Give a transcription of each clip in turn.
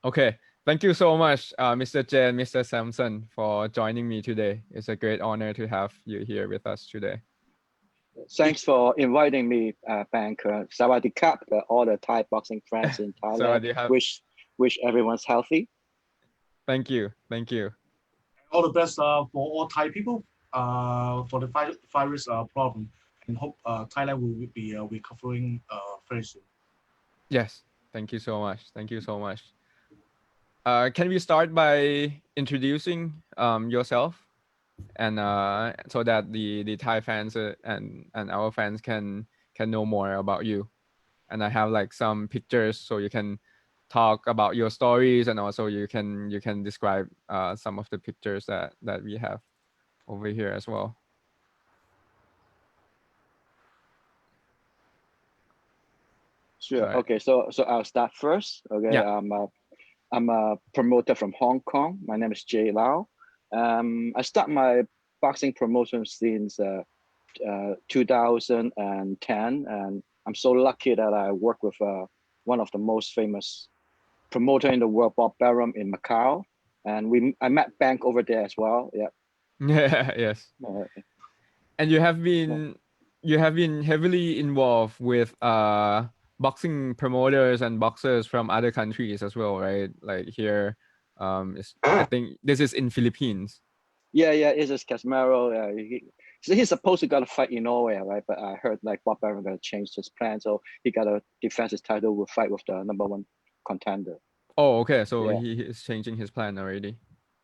Okay. Thank you so much, Mr. J and Mr. Samson, for joining me today. It's a great honor to have you here with us today. Thanks for inviting me, Bank. Sawadee Krap, all the Thai boxing friends in Thailand. Wish everyone's healthy. Thank you. Thank you. All the best for all Thai people for the virus problem, and hope Thailand will be recovering very soon. Yes. Thank you so much. Thank you so much. Can we start by introducing yourself, and so that the Thai fans and our fans can know more about you. And I have like some pictures so you can talk about your stories, and also you can describe some of the pictures that we have over here as well. Sure. Right. Okay. So I'll start first. Okay. Yeah. I'm a promoter from Hong Kong. My name is Jay Lau. I start my boxing promotion since 2010, and I'm so lucky that I work with one of the most famous promoter in the world, Bob Barham in Macau, and I met Bank over there as well. Yeah. Yeah. Yes. And you have been heavily involved with boxing promoters and boxers from other countries as well, right? Like here, I think this is in Philippines. Yeah, this is Casemiro. He's supposed to got a fight in Norway, right? But I heard like Bob Barham gonna change his plan, so he got to defend his title with fight with the #1 contender. Oh, okay. So he is changing his plan already.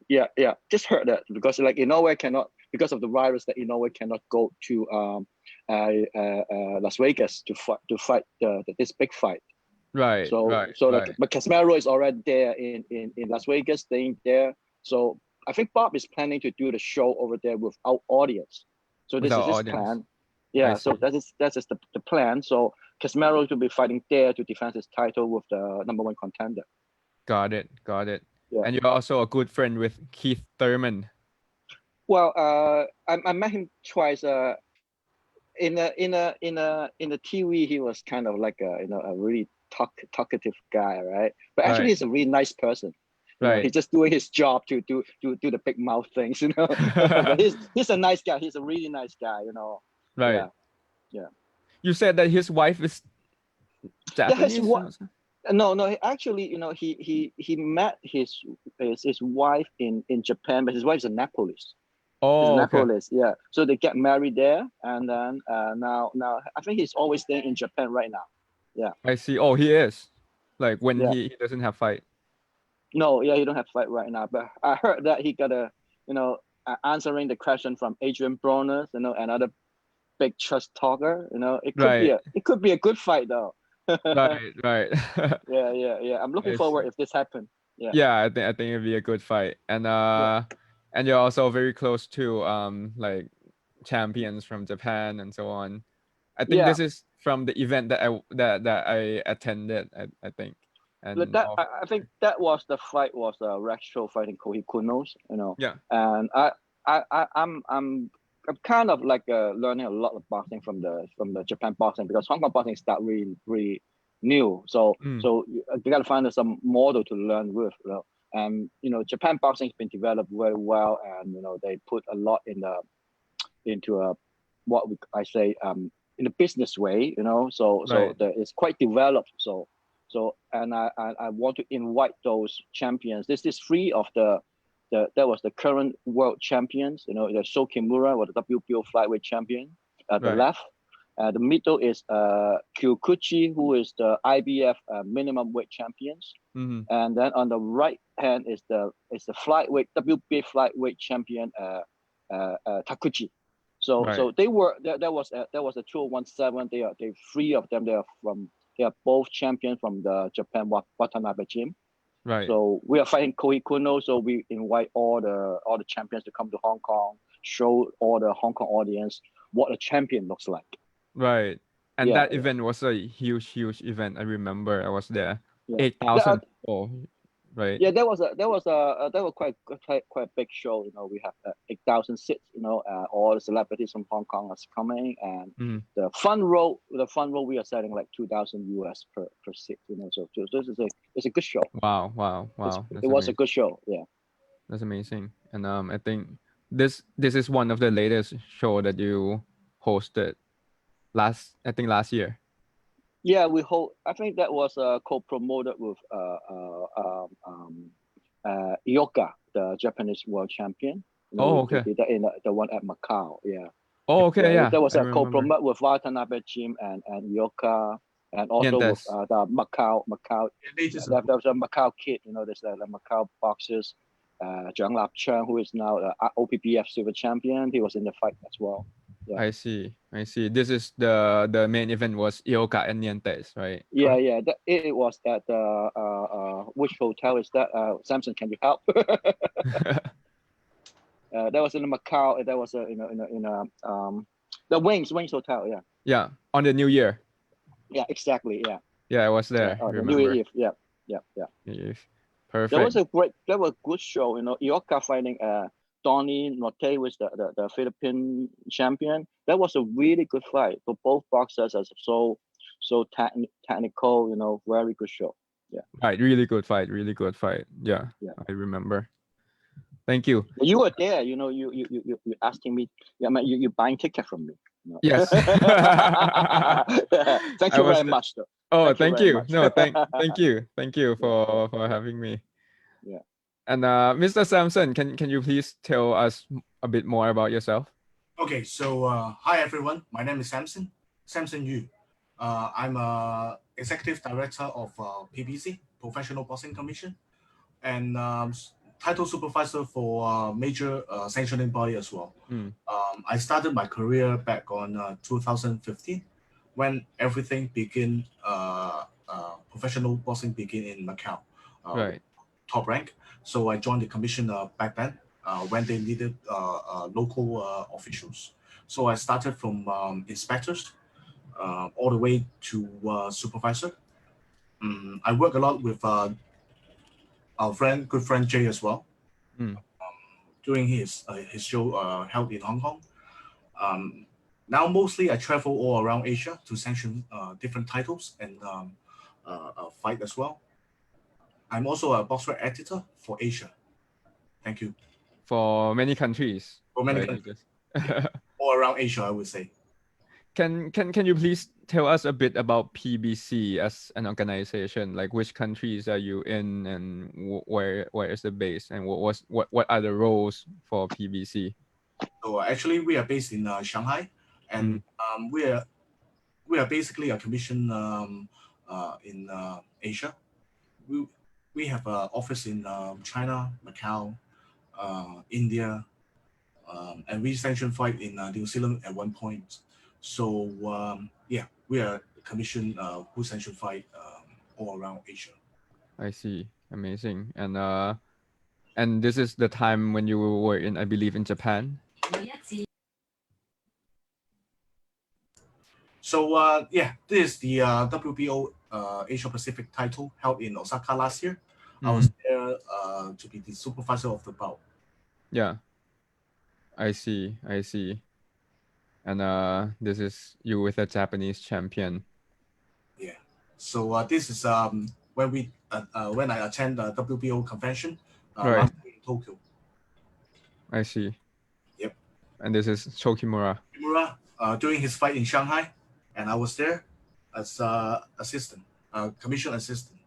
Yeah. Just heard that because like in Norway cannot, because of the virus, that in Norway cannot go to Las Vegas to fight this big fight. Right. So like, but Casemiro is already there in Las Vegas, staying there. So I think Bob is planning to do the show over there without audience. So this is his plan. Yeah. So that is the plan. So Casemiro to be fighting there to defend his title with the #1 contender. Got it. Yeah. And you're also a good friend with Keith Thurman. Well, I met him twice. In the TV, he was kind of like a really talkative guy, right? But actually, he's a really nice person. Right. He's just doing his job to do the big mouth things, But he's a nice guy. He's a really nice guy, Right. Yeah. You said that his wife is Japanese. No. Actually, he met his wife in Japan, but his wife is in Naples. Oh, Naples, yeah. So they get married there, and then now I think he's always staying in Japan right now. Yeah. I see. Oh, he is. Like when he doesn't have fight. No, he don't have fight right now. But I heard that he got answering the question from Adrian Broner, another big trust talker. It could be a good fight though. Right. Yeah. I'm looking forward if this happens. Yeah. Yeah, I think it'd be a good fight, and and you're also very close to like champions from Japan and so on. I think this is from the event that I attended. I think. And I think that was the fight was Rexho fighting Kohei Kunos, Yeah. And I'm kind of like learning a lot of boxing from the Japan boxing, because Hong Kong boxing start really new. So you gotta find some model to learn with. And Japan boxing has been developed very well, and they put a lot into in a business way. So it's quite developed. So and I want to invite those champions. This is three of that was the current world champions. The Sho Kimura was the WBO flyweight champion at the left. The middle is Kyokuchi, who is the IBF minimum weight champions. Mm-hmm. And then on the right hand is the flyweight WBA flyweight champion Takuchi. So they were that was a 2017. They three of them. They are both champions from the Japan Watanabe gym. Right. So we are fighting Kohei Kuno. So we invite all the champions to come to Hong Kong, show all the Hong Kong audience what a champion looks like. Right. And that event was a huge event. I remember I was there. 8,000 people. right? Yeah, that was quite a big show. We have 8,000 seats. All the celebrities from Hong Kong are coming, and the front row we are selling like $2,000 per seat. So it's a good show. Wow. It was a good show. Yeah. That's amazing. And I think this is one of the latest show that you hosted last year. Yeah, I think that was co-promoted with Ioka, the Japanese world champion. Okay. They did the one at Macau. Yeah. Oh, okay, yeah. There was I a co-promote with Watanabe Gym and Ioka, and also with the Macau. There was a Macau kid. There's the Macau boxers, Zhang Lapcheng, who is now the OPBF silver champion. He was in the fight as well. Yeah. I see. This is the main event was Ioka and Nientes, right? Yeah. It was at the which hotel is that? Samson, can you help? That was in Macau. That was in the Wings Hotel. Yeah. Yeah, on the New Year. Yeah, exactly. Yeah. Yeah, I was there. The New Year Eve. Yeah. Eve. Perfect. That was a good show. Ioka fighting Donnie Norte was the Philippine champion. That was a really good fight for both boxers. As so technical. Very good show. Yeah. Right. Really good fight. Yeah. I remember. Thank you. You were there. You asking me. Yeah, you buying ticket from me. Yes. Thank you very much, though. Oh, thank you. No, thank you for having me. Yeah. And Mr. Samson, can you please tell us a bit more about yourself? Okay, so hi everyone. My name is Samson Iu. I'm executive director of PBC, Professional Boxing Commission, and title supervisor for major sanctioning body as well. I started my career back on 2015 when everything began. Professional boxing began in Macau. Right. Top rank. So I joined the commission back then when they needed local officials. So I started from inspectors all the way to supervisor. I work a lot with our good friend Jay as well. During his show held in Hong Kong. Now mostly I travel all around Asia to sanction different titles and fight as well. I'm also a boxer editor for Asia. Thank you. For many countries. For many countries. All around Asia, I would say. Can you please tell us a bit about PBC as an organization? Like which countries are you in, and where is the base, and what are the roles for PBC? So actually, we are based in Shanghai, and we are basically a commission in Asia. We have an office in China, Macau, India, and we sanction fight in New Zealand at one point. So we are a commission who sanction fight all around Asia. I see. Amazing. And this is the time when you were in, I believe, in Japan. So this is the WBO Asia Pacific title held in Osaka last year. I was there to be the supervisor of the bout. Yeah, I see. And this is you with a Japanese champion. Yeah. So this is when I attend the WBO convention last year in Tokyo. I see. Yep. And this is Chokimura. During his fight in Shanghai, and I was there as assistant, commission assistant.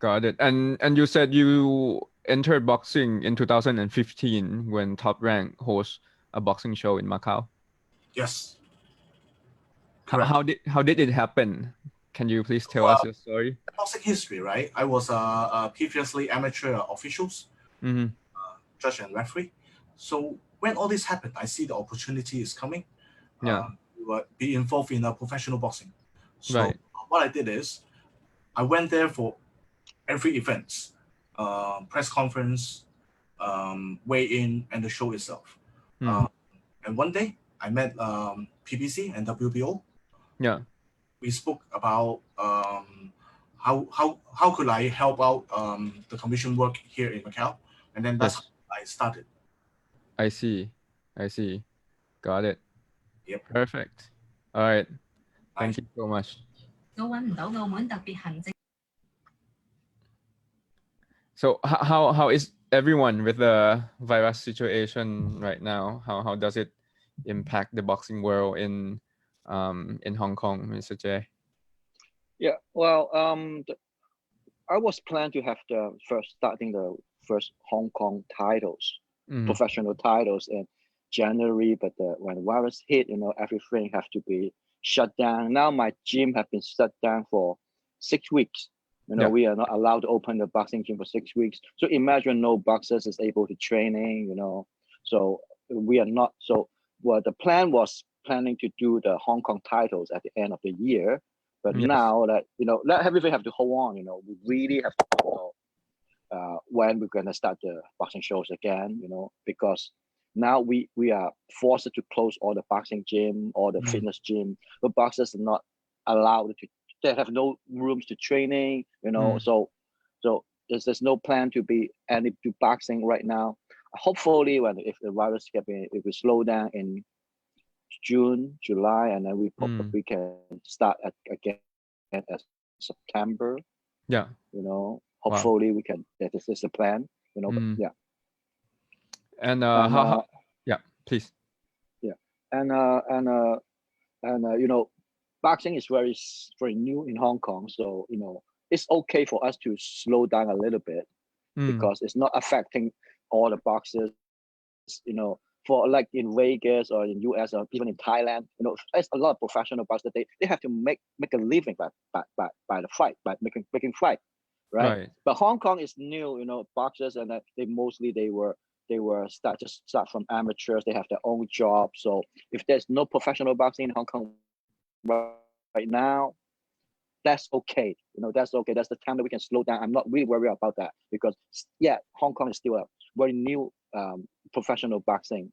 Got it. And you said you entered boxing in 2015 when Top Rank hosts a boxing show in Macau. Yes. How did it happen? Can you please tell us your story? Boxing history, right? I was previously amateur officials, judge and referee. So when all this happened, I see the opportunity is coming. To be involved in professional boxing. So what I did is I went there for every event, press conference, weigh-in, and the show itself. And one day I met PBC and WBO. Yeah. We spoke about how could I help out the commission work here in Macau, and then that's how I started. I see. Got it. Yep. Perfect. All right. Thank Nice. you so much. 都揾唔到澳門特別行政 So how is everyone with the virus situation right now? How does it impact the boxing world in Hong Kong, Mr. J? Yeah, well, I was planning to have the first Hong Kong titles, professional titles in January, but when the virus hit, everything have to be shut down. Now my gym have been shut down for 6 weeks. We are not allowed to open the boxing gym for 6 weeks. So imagine no boxers is able to training, So we are not. So the plan was planning to do the Hong Kong titles at the end of the year. But now that, let everything have to hold on, we really have to know when we're going to start the boxing shows again, because now we are forced to close all the boxing gym, all the fitness gym. The boxers are not allowed to, they have no rooms to training, so there's no plan to be any to boxing right now. Hopefully if the virus if we slow down in June, July, and then we probably can start again at September. Yeah. Hopefully we can. This is the plan. But yeah. And how? Yeah, please. Yeah, and boxing is very new in Hong Kong, so it's okay for us to slow down a little bit because it's not affecting all the boxers. For like in Vegas or in US or even in Thailand, there's a lot of professional boxers. They have to make a living by the fight, by making fight, right? But Hong Kong is new, boxers, and they were start from amateurs. They have their own job. So if there's no professional boxing in Hong Kong right now, that's okay. That's okay. That's the time that we can slow down. I'm not really worried about that because Hong Kong is still a very new professional boxing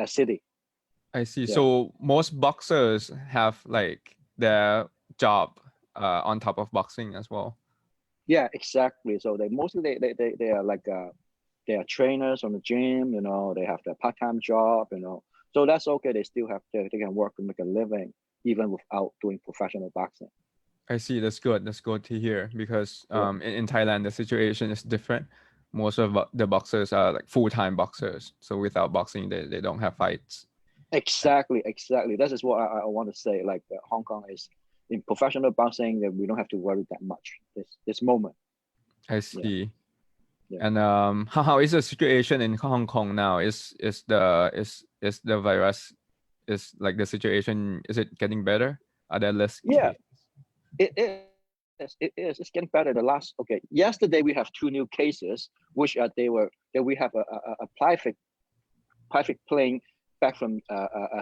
city. I see. Yeah. So most boxers have like their job on top of boxing as well. Yeah, exactly. So they mostly they are like they are trainers on the gym. They have their part-time job. So that's okay. They still have they can work and make a living even without doing professional boxing. I see. That's good. That's good to hear because in Thailand the situation is different. Most of the boxers are like full-time boxers. So without boxing, they don't have fights. Exactly. That is what I want to say. Like Hong Kong is in professional boxing, that we don't have to worry that much this moment. I see. Yeah. And how is the situation in Hong Kong now? Is the virus like the situation? Is it getting better? Are there less cases? It is. It's getting better. Yesterday we have 2 new cases, which we have a private plane back from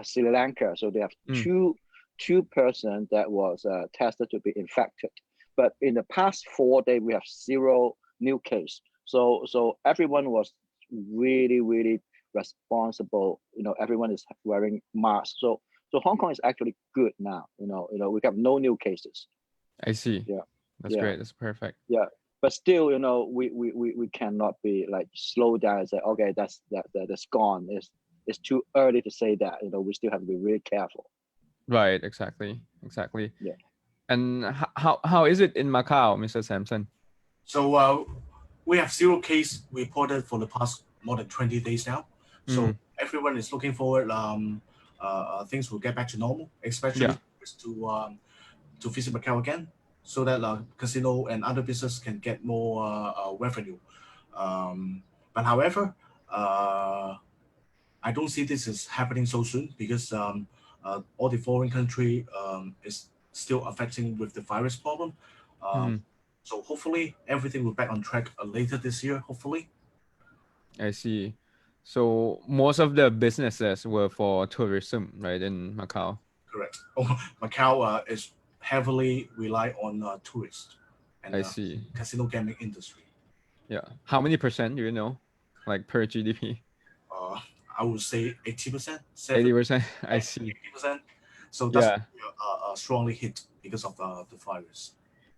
Sri Lanka. So they have two persons that was tested to be infected. But in the past 4 days we have 0 new case. So everyone was really, really responsible. Everyone is wearing masks. So Hong Kong is actually good now. We have no new cases. I see. Yeah. That's great. That's perfect. Yeah. But still, we cannot be like slow down and say, okay, that's gone. It's too early to say that. We still have to be really careful. Right. Exactly. Yeah. And how is it in Macau, Mr. Samson? So we have 0 case reported for the past more than 20 days now. So everyone is looking forward. Things will get back to normal, especially to visit Macau again, so that casino and other business can get more revenue. But however, I don't see this is happening so soon because all the foreign country is still affecting with the virus problem. So hopefully everything will back on track later this year, hopefully. I see. So most of the businesses were for tourism, right, in Macau? Correct. Macau is heavily rely on tourists and I see. Casino gaming industry. Yeah. How many percent do you know, like per GDP? I would say 80%. 80%. I see. 80%. So that's strongly hit because of the virus.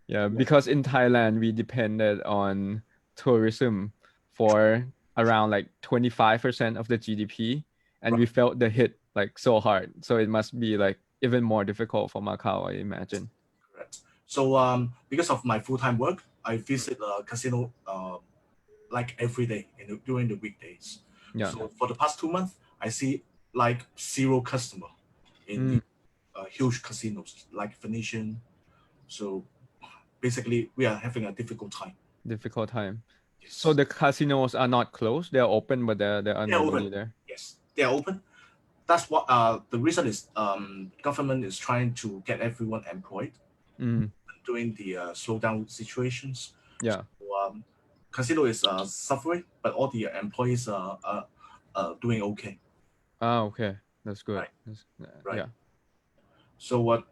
Yeah, because in Thailand we depended on tourism for around like 25% of the GDP, and we felt the hit like so hard. So it must be like even more difficult for Macau, I imagine. Correct. So because of my full-time work, I visit a casino like every day during the weekdays. Yeah. So for the past 2 months, I see like zero customer in the huge casinos like Venetian. So basically, we are having a difficult time. Difficult time. Yes. So the casinos are not closed; they're open, but there are They're nobody open. there. Yes, they are open. That's what the reason is. Government is trying to get everyone employed during the slowdown situations. Yeah. So, casino is suffering, but all the employees are doing okay. Okay, that's good. Right. Right. Yeah. So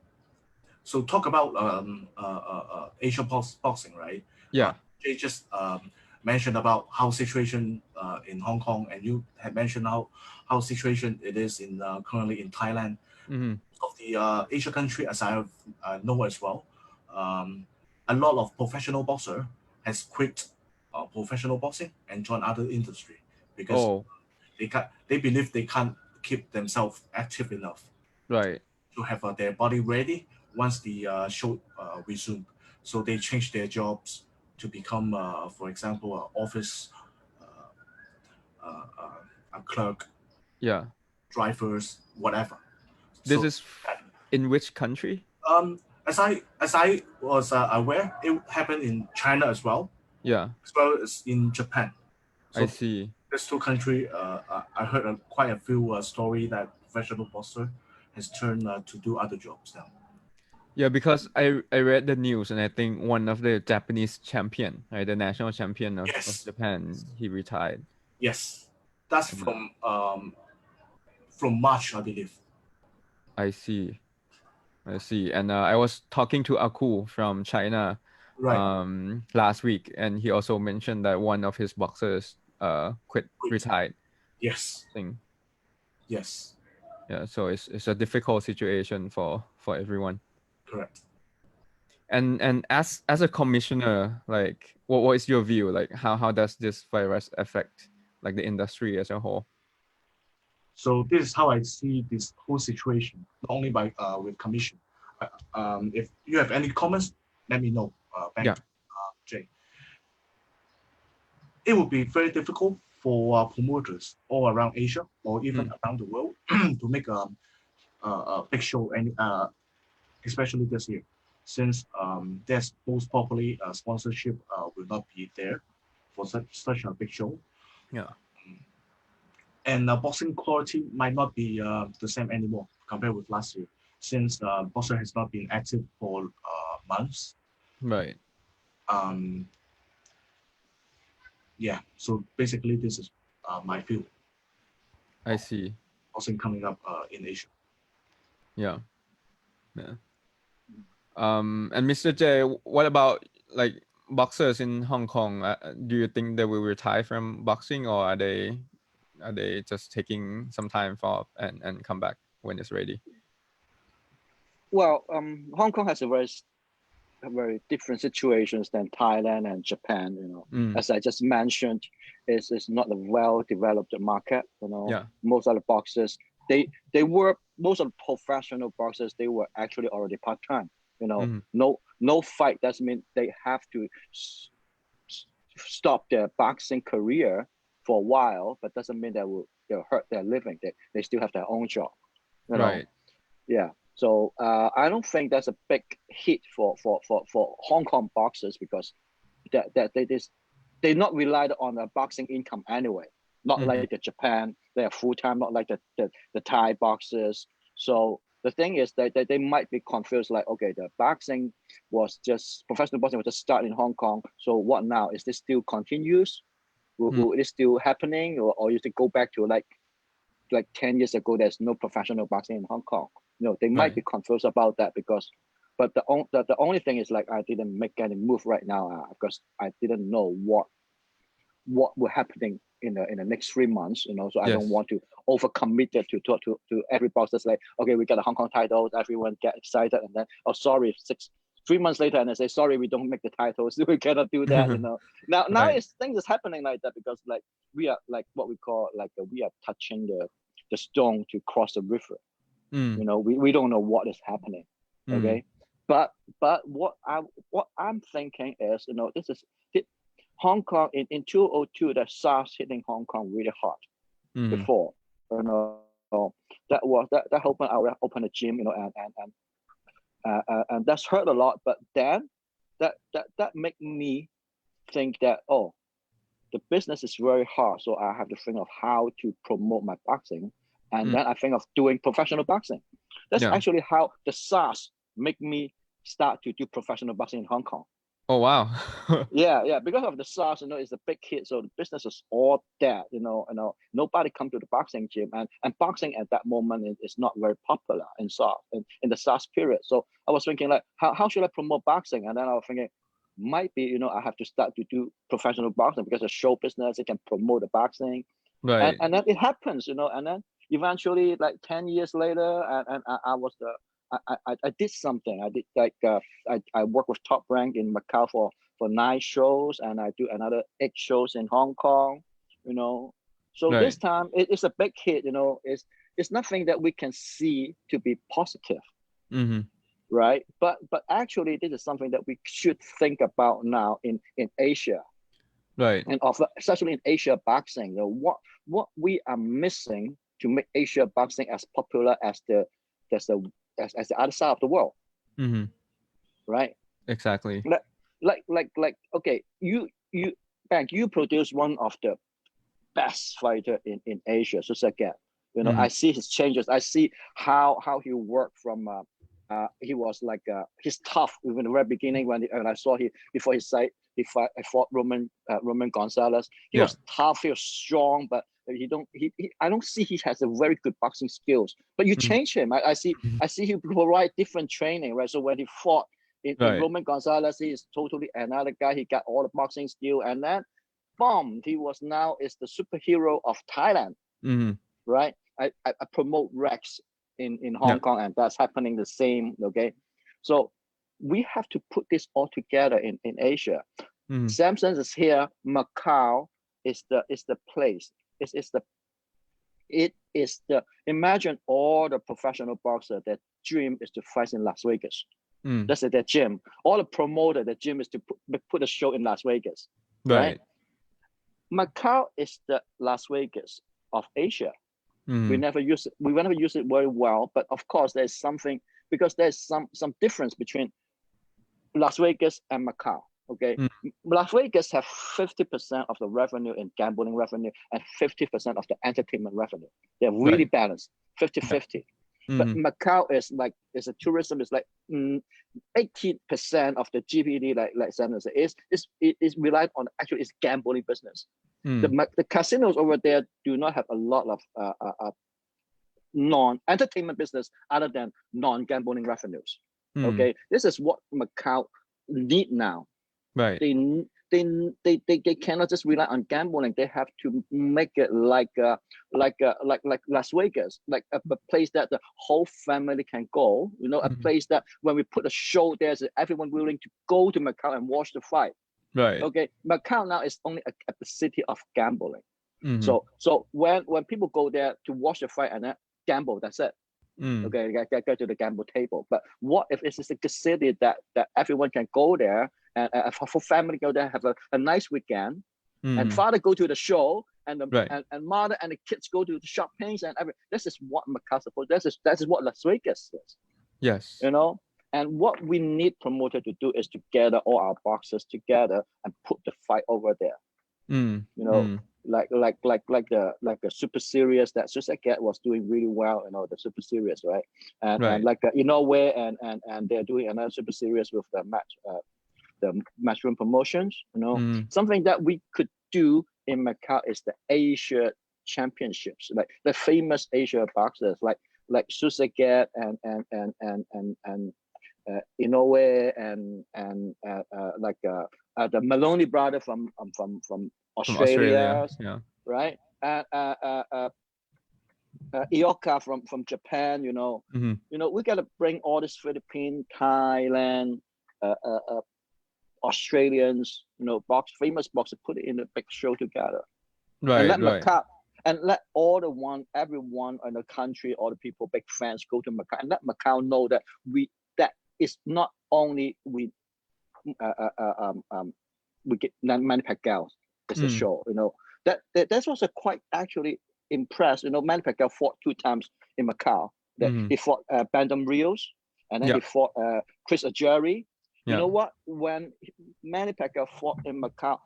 so talk about Asian boxing, right? Yeah. They just mentioned about how situation in Hong Kong, and you had mentioned how situation it is in currently in Thailand. Of the Asian country, as I know as well, a lot of professional boxer has quit professional boxing and joined other industry because they believe they can't keep themselves active enough. Right. To have their body ready once the show resume. So they change their jobs to become, for example, office, a clerk, yeah, drivers, whatever. This So, is in which country? As I was aware, it happened in China as well. Yeah. As well as in Japan. So I see. These two countries, I heard quite a few story that professional boxer has turned to do other jobs now. Yeah, because I read the news and I think one of the Japanese champion, right, the national champion of Japan, he retired. Yes, that's from March, I believe. I see. And I was talking to Aku from China last week, and he also mentioned that one of his boxers retired. Yes. Thing. Yes. Yeah, so it's a difficult situation for everyone. Correct. And as a commissioner, like what is your view? Like how does this virus affect like the industry as a whole? So this is how I see this whole situation, not only by with commission. If you have any comments, let me know. Jay. It would be very difficult for promoters all around Asia or even around the world to make a big show, and especially this year, since there's most probably sponsorship will not be there for such a big show. Yeah. And boxing quality might not be the same anymore compared with last year, since boxer has not been active for months. Right. Yeah. So basically, this is my view. I see. Boxing coming up in Asia. Yeah. And Mr. J, what about like boxers in Hong Kong? Do you think they will retire from boxing, or are they just taking some time off and come back when it's ready? Well, Hong Kong has a very different situations than Thailand and Japan. You know, as I just mentioned, it's not a well-developed market. You know, most of the boxers they were most of the professional boxers, they were actually already part-time. You know, no fight doesn't mean they have to stop their boxing career for a while, but doesn't mean they'll hurt their living. They still have their own job. You know? Right. Yeah. So I don't think that's a big hit for Hong Kong boxers, because they're not relied on a boxing income anyway. Not like the Japan, they are full time. Not like the Thai boxers. So the thing is that they might be confused. Like, okay, the boxing was just professional boxing was just started in Hong Kong. So what now? Is this still continuous? Will it still happening, or you to go back to like 10 years ago? There's no professional boxing in Hong Kong. No, they might be confused about that but the only thing is, like, I didn't make any move right now because I didn't know what will happening in the next 3 months. You know, so I don't want to overcommit it to talk to every boxer. Like, okay, we got a Hong Kong title, everyone get excited, and then, oh, sorry, 3 months later, and I say, sorry, we don't make the titles. We cannot do that. Now Right. things is happening like that because like we are like what we call like we are touching the stone to cross the river. We don't know what is happening. Okay, but what I'm thinking is this is Hong Kong in 2002. The SARS hitting Hong Kong really hard before. That opened a gym. And that's hurt a lot. But then that make me think that the business is very hard. So I have to think of how to promote my boxing. And then I think of doing professional boxing. That's actually how the SARS make me start to do professional boxing in Hong Kong. Oh, wow. Yeah. Because of the SARS, it's a big hit. So the business is all dead. Nobody come to the boxing gym, and boxing at that moment is not very popular in SARS in the SARS period. So I was thinking like, how should I promote boxing? And then I was thinking, might be I have to start to do professional boxing because the show business it can promote the boxing. Right. And then it happens, and then eventually like 10 years later, and I was I did something. I did like I worked with Top Rank in Macau for 9 shows, and I do another 8 shows in Hong Kong. So Right. This time it's a big hit. It's nothing that we can see to be positive, right? But actually, this is something that we should think about now in Asia, Right. and especially in Asia boxing. What we are missing to make Asia boxing as popular as the other side of the world, right? Exactly. Like okay, you Bank, you produce one of the best fighter in Asia, Srisaket. I see his changes. I see how he worked from he was like he's tough even the very beginning when I saw before his fight he fought Roman Gonzalez. He was tough, he was strong, but I don't see he has a very good boxing skills. But you change him. I see he provide different training, right? So when he fought in Roman Gonzalez, he is totally another guy. He got all the boxing skill, and then boom, he was now is the superhero of Thailand, right? I promote Rex in Hong Kong, and that's happening the same. Okay, so we have to put this all together in Asia. Samson is here. Macau is the place. It is the imagine all the professional boxer. Their dream is to fight in Las Vegas. That's their gym. All the promoter, their gym is to put a show in Las Vegas. Right? Macau is the Las Vegas of Asia. We never use it very well, but of course there's something because there's some difference between Las Vegas and Macau. Okay, Las Vegas have 50% of the revenue in gambling revenue and 50% of the entertainment revenue. They're really balanced, 50-50. But Macau is a tourism is like 80% of the GDP, like Sam said, is relied on actually is gambling business. The casinos over there do not have a lot of non-entertainment business other than non-gambling revenues. Okay, this is what Macau need now. Right. They cannot just rely on gambling. They have to make it like Las Vegas, like a place that the whole family can go. A place that when we put a show, there's everyone willing to go to Macau and watch the fight. Right. Okay, Macau now is only a city of gambling. So when people go there to watch the fight and then gamble, that's it. Okay, get to the gamble table. But what if it's a city that everyone can go there and for family go there, have a nice weekend, and father go to the show, and mother and the kids go to the shoppings and everything. This is what Macau supposed. This is what Las Vegas is. Yes. And what we need promoter to do is to gather all our boxers together and put the fight over there. Like the super series that Srisaket was doing really well, the super series, right? And like where and they're doing another super series with the matchroom promotions. Something that we could do in Macau is the Asia Championships, like the famous Asia boxers, like Srisaket and Inoue and like the Maloney brother from Australia, right? Ioka from Japan. We gotta bring all this Philippines, Thailand, Australians, famous boxers put it in a big show together. Right, And let right. Macau, and let everyone in the country, all the people, big fans, go to Macau, and let Macau know that that is not only we get Manny Pacquiao. It's a show, That was quite actually impressed. Manny Pacquiao fought 2 times in Macau. He fought Bandam Rios, and then he fought Chris Ajari. You know what? When Manny Pacquiao fought in Macau,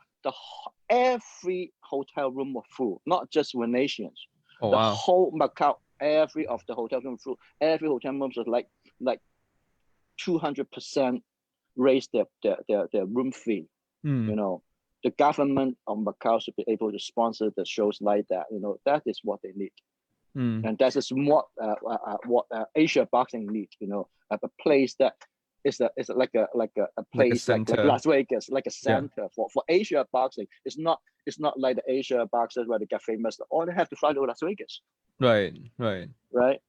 every hotel room was full, not just Venetians. Oh, the wow. whole Macau, every of the hotel room full. Every hotel room was like 200% raise their room fee. The government of Macau should be able to sponsor the shows like that. That is what they need. And that is what Asia boxing needs. A place that is like a place like Las Vegas, like a center for Asia boxing. It's not like the Asia boxers where they get famous. All they have to fly to Las Vegas. Right.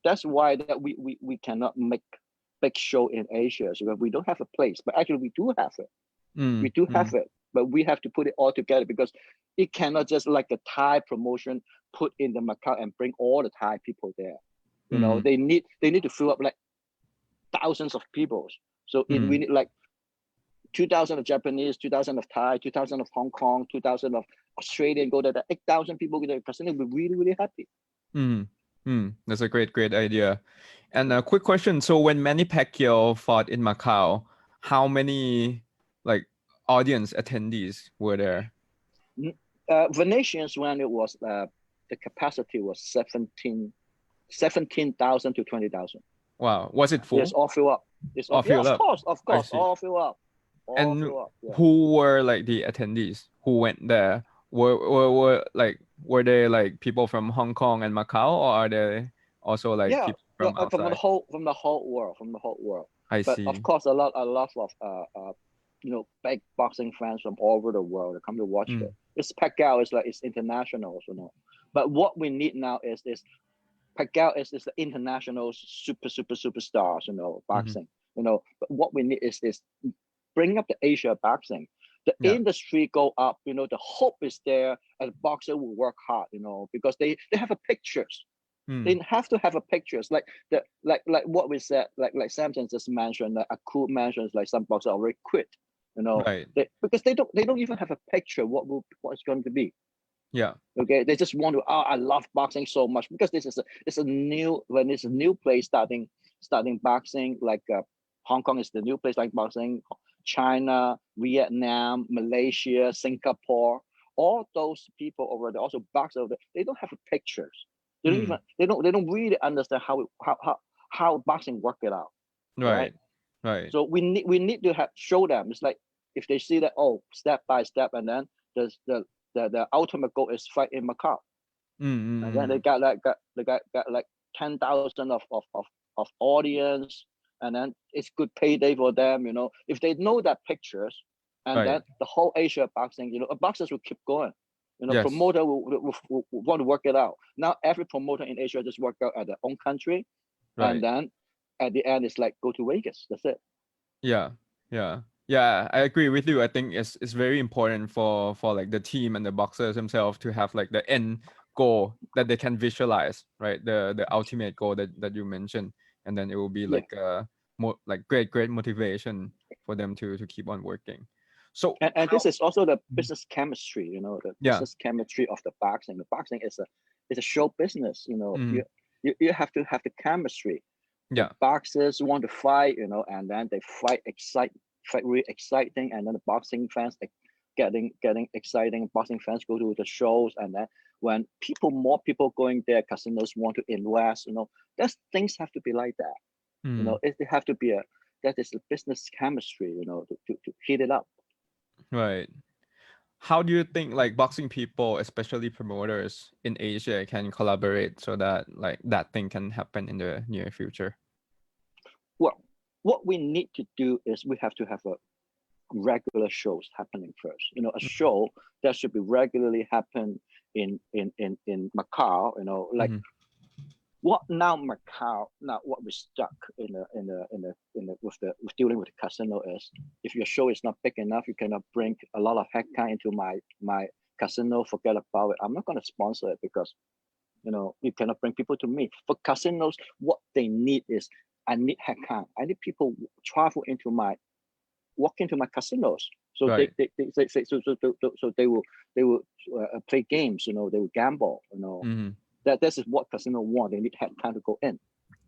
That's why that we cannot make big show in Asia, so we don't have a place. But actually, we do have it. We do have it, but we have to put it all together, because it cannot just like a Thai promotion put in the Macau and bring all the Thai people there. They need to fill up like thousands of people. So we need like 2,000 of Japanese, 2,000 of Thai, 2,000 of Hong Kong, 2,000 of Australian. Go there, 8,000 people with the president will be really, really happy. That's a great idea. And a quick question: so when Manny Pacquiao fought in Macau, how many audience attendees were there? Venetians, when it was the capacity was 17,000 to 20,000. Wow, was it full? Yes, all fill up. It's all fill up. Of course, all fill up. And who were the attendees who went there? Were they people from Hong Kong and Macau, or are they also people from outside? From the whole world. I see. But of course, a lot of big boxing fans from all over the world that come to watch it. This Pacquiao it's international, But what we need now is this. Pacquiao is the international superstars, boxing. But what we need is this: bring up the Asia boxing. The industry go up. The hope is there, and the boxer will work hard. Because they have a pictures. They have to have a pictures like what we said, like Samson just mentioned, a cool mentions like some boxers already quit. Right. Because they don't even have a picture what it's going to be. Yeah. Okay. They just want to. I love boxing so much, because it's a new place starting boxing. Like Hong Kong is the new place like boxing. China, Vietnam, Malaysia, Singapore, all those people over there, also boxers over there, they don't have pictures. They don't even they don't really understand how boxing work it out. Right. So we need to show them. It's like if they see that step by step, and then the ultimate goal is fight in Macau. And then they got like 10,000 of audience, and then it's good payday for them. If they know that pictures, and then the whole Asia boxing, boxers will keep going. Yes. Promoter will want to work it out. Now every promoter in Asia just work out at their own country, and then at the end it's like go to Vegas. That's it. Yeah, I agree with you. I think it's very important for the team and the boxers themselves to have the end goal that they can visualize, right? The ultimate goal that you mentioned, and then it will be great motivation for them to keep on working. So and this is also the business chemistry, the business chemistry of the boxing. The boxing is a show business, you have to have the chemistry. The boxers want to fight, and then they fight really exciting, and then the boxing fans getting exciting. Boxing fans go to the shows, and then when more people going there, casinos want to invest, things have to be like that. They have to be that is the business chemistry, to heat it up. Right. How do you think boxing people, especially promoters in Asia, can collaborate so that that thing can happen in the near future? Well, what we need to do is we have to have a regular shows happening first. A show that should be regularly happen in Macau. What now Macau? Now what we stuck in with dealing with the casino is if your show is not big enough, you cannot bring a lot of headcount into my casino. Forget about it. I'm not going to sponsor it because you cannot bring people to me. For casinos, what they need is I need headcount. I need people walk into my casinos. So Right. they will play games. They will gamble. Mhm. This is what casino want. They need headcount to go in.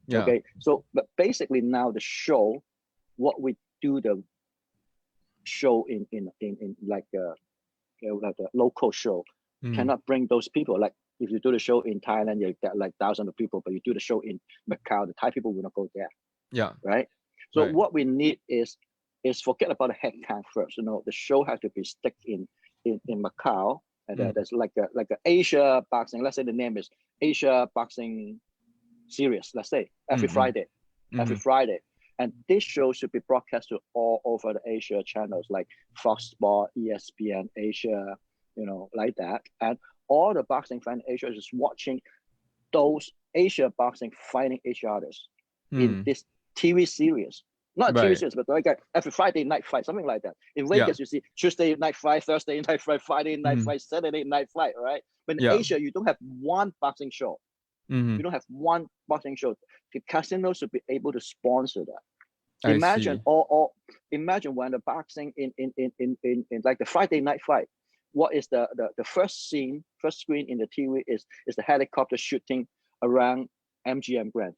Yeah. Okay. So, but basically now the show, what we do the show in like a local show, Mhm. cannot bring those people. Like if you do the show in Thailand, you get like thousands of people, but you do the show in Macau, the Thai people will not go there. Yeah. Right. So Right. what we need is forget about the headcount first. The show has to be stuck in Macau. And there's like a Asia boxing. Let's say the name is Asia Boxing Series. Let's say every Friday, and this show should be broadcast to all over the Asia channels like Fox Sport, ESPN Asia, like that. And all the boxing fan in Asia is watching those Asia boxing fighting each others in this TV series. Not TV Right. series, but like every Friday night fight, something like that. In Vegas, you see Tuesday night fight, Thursday night fight, Friday night fight, Saturday night fight, right? But in Yeah. Asia, you don't have one boxing show. Mhm. You don't have one boxing show. The casinos should be able to sponsor that. I Imagine see. or imagine when the boxing in like the Friday night fight. What is the first screen in the TV is the helicopter shooting around MGM Grand.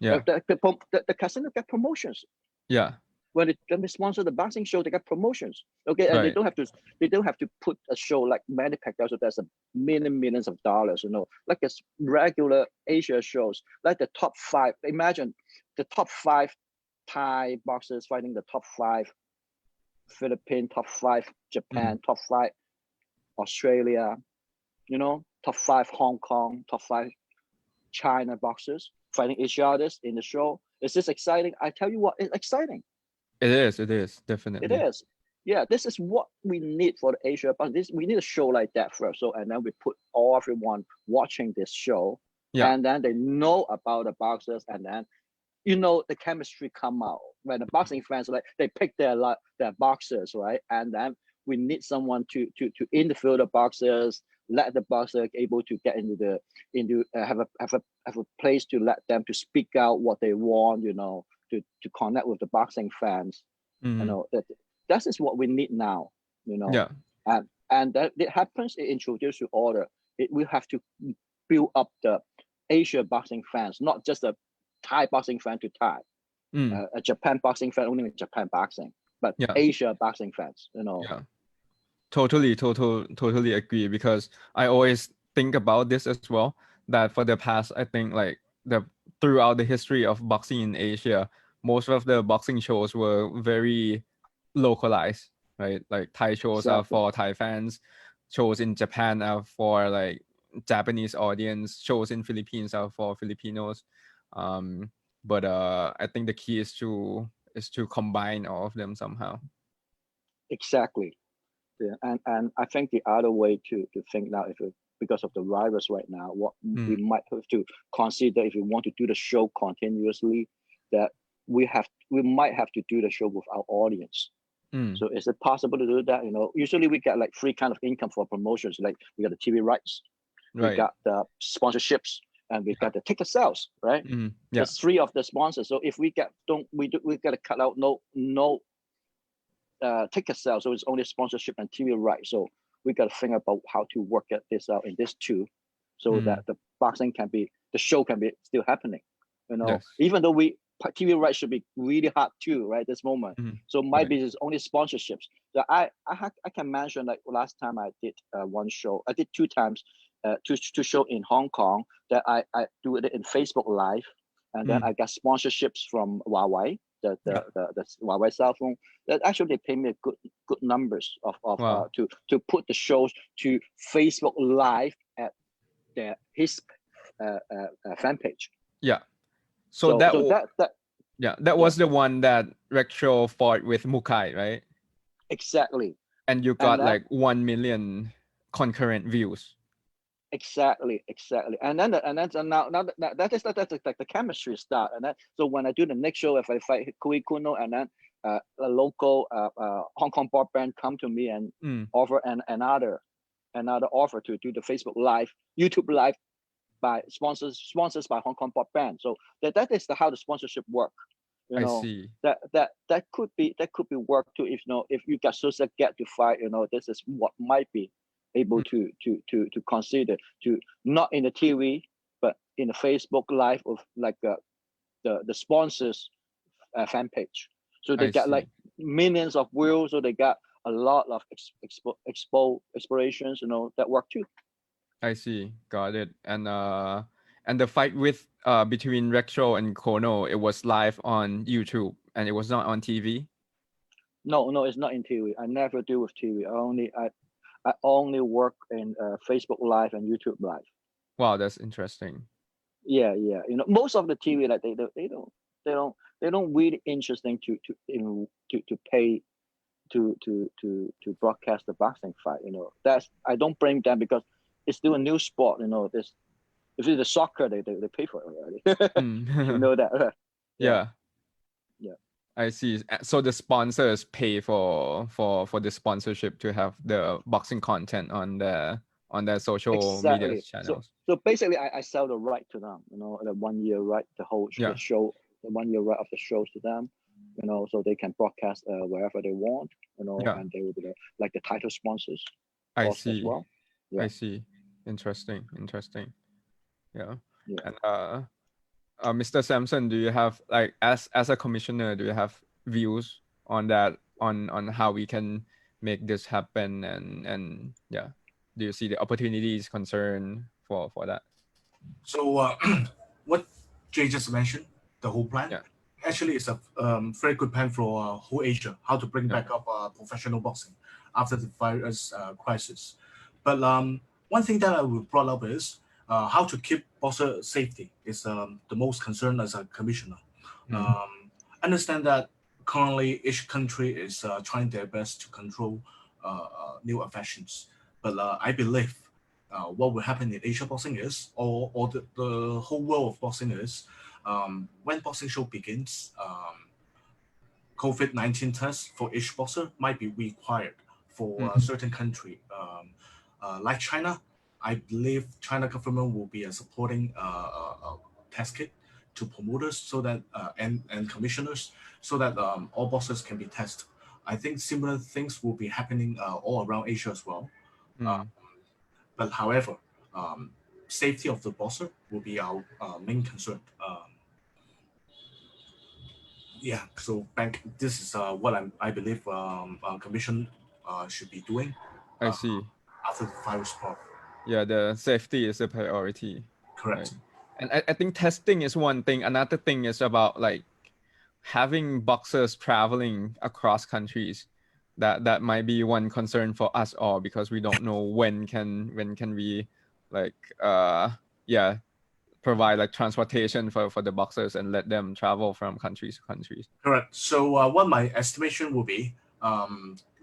Yeah. The casino get promotions. Yeah. When they sponsor the boxing show, they get promotions. Okay, and they Right. don't have to put a show like Manny Pacquiao, so there's a millions of dollars. Like it's regular Asia shows, like the top 5. Imagine the top 5 Thai boxers fighting the top 5 Philippines, top 5 Japan, top 5 Australia. Top 5 Hong Kong, top 5 China boxers fighting each other in the show. Is this exciting? I tell you what, it's exciting. It is definitely. It is. Yeah, this is what we need for the Asia. But we need a show like that first. So, and then we put everyone watching this show, Yeah. and then they know about the boxers, and then the chemistry come out when the boxing fans they pick their boxers, right? And then we need someone to interview the boxers, let the boxer able to get have a place to let them to speak out what they want, to connect with the boxing fans. Mhm. That is what we need now. Yeah. And that it happens. It introduced to order. We have to build up the Asia boxing fans, not just a Thai boxing fan to Thai, a Japan boxing fan only in Japan boxing, but Yeah. Asia boxing fans. Yeah. Totally agree, because I always think about this as well, that for the past, I think like throughout the history of boxing in Asia, most of the boxing shows were very localized, right? Like Thai shows are Exactly. for Thai fans, shows in Japan are for like Japanese audience, shows in Philippines are for Filipinos. But I think the key is to combine all of them somehow. Exactly. Yeah. And I think the other way to think now, because of the virus right now, what we might have to consider if we want to do the show continuously, that we might have to do the show with our audience. So is it possible to do that? Usually we get like free kind of income for promotions. Like we got the TV rights, Right. we got the sponsorships, and we got the ticket sales, right? Yeah. There's 3 of the sponsors. So if we got to cut out no ticket sales, so it's only sponsorship and TV rights. So we got to think about how to work this out in this too, so that the show can be still happening. Yes. Even though TV rights should be really hard too, right? This moment. So my business is only sponsorships. So I can mention, like last time I did one show. I did 2 times, two show in Hong Kong that I do it in Facebook Live, and then I got sponsorships from Huawei, the Huawei cell phone. That actually they pay me good numbers of Wow. to put the shows to Facebook Live at his fan page. Yeah. So that was Yeah. the one that Rexho fought with Mukai, right? Exactly. And you got that- like 1 million concurrent views. Exactly. And then that is like the chemistry start. And then so when I do the next show, if I fight Kui Kuno, and then a local Hong Kong pop band come to me and offer another offer to do the Facebook Live, YouTube Live by sponsors by Hong Kong pop band. So that is how the sponsorship work. You know, I see. That could be work too. If you got Srisaket to fight, this is what might be able to consider to not in the TV but in the Facebook Live of like the sponsors fan page. So they got like millions of views. So they got a lot of explorations. That work too. I see. Got it. And the fight with between Rexho and Kono, it was live on YouTube and it was not on TV. No, it's not in TV. I never do with TV. I only work in Facebook Live and YouTube Live. Wow, that's interesting. Yeah. Most of the TV like they don't really interesting to pay to broadcast the boxing fight. That's I don't bring them because it's still a new sport. This if it's the soccer they pay for it already. You know that. Right? Yeah. Yeah. I see. So the sponsors pay for the sponsorship to have the boxing content on their social media channels. So basically, I sell the right to them. The 1 year right, the whole the show, the 1 year right of the shows to them. So they can broadcast wherever they want. And they will be like the title sponsors. I see. As well. Yeah. I see. Interesting. Yeah. And Mr. Samson, do you have like as a commissioner, do you have views on that on how we can make this happen and do you see the opportunities concern for that? So what Jay just mentioned, the whole plan actually is a very good plan for whole Asia, how to bring back up professional boxing after the virus crisis. But one thing that I would brought up is how to keep boxer safety is the most concern as a commissioner. Understand that currently each country is trying their best to control new infections. But I believe what will happen in Asia boxing is, or the whole world of boxing is, when boxing show begins, COVID-19 tests for each boxer might be required for a certain country. Like China, I believe China government will be supporting a test kit to promoters so that and commissioners so that all boxers can be tested. I think similar things will be happening all around Asia as well. But however, safety of the boxer will be our main concern. So this is what I believe commission should be doing. I see. After the virus problem. Yeah, the safety is a priority. Correct. Right? And I think testing is one thing. Another thing is about like having boxers traveling across countries. That might be one concern for us all because we don't know when can we like provide like transportation for the boxers and let them travel from countries to countries. Correct. So what my estimation will be,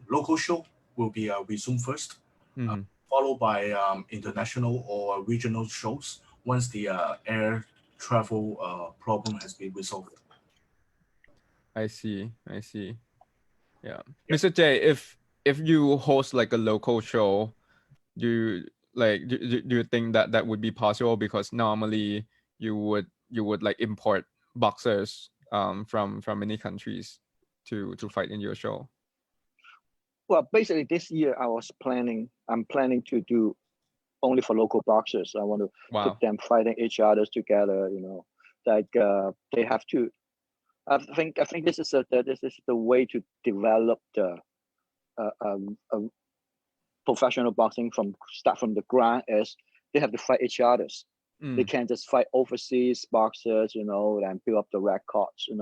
local show will be resumed first, followed by international or regional shows once the air travel problem has been resolved. I see. Yeah. Mr. J, if you host like a local show, do you think that would be possible? Because normally you would like import boxers from many countries to fight in your show. Well, basically this year I'm planning to do only for local boxers. I want to put them fighting each other together. Like they have to. I think this is the way to develop the professional boxing start from the ground is they have to fight each other. They can't just fight overseas boxers, and build up the records, and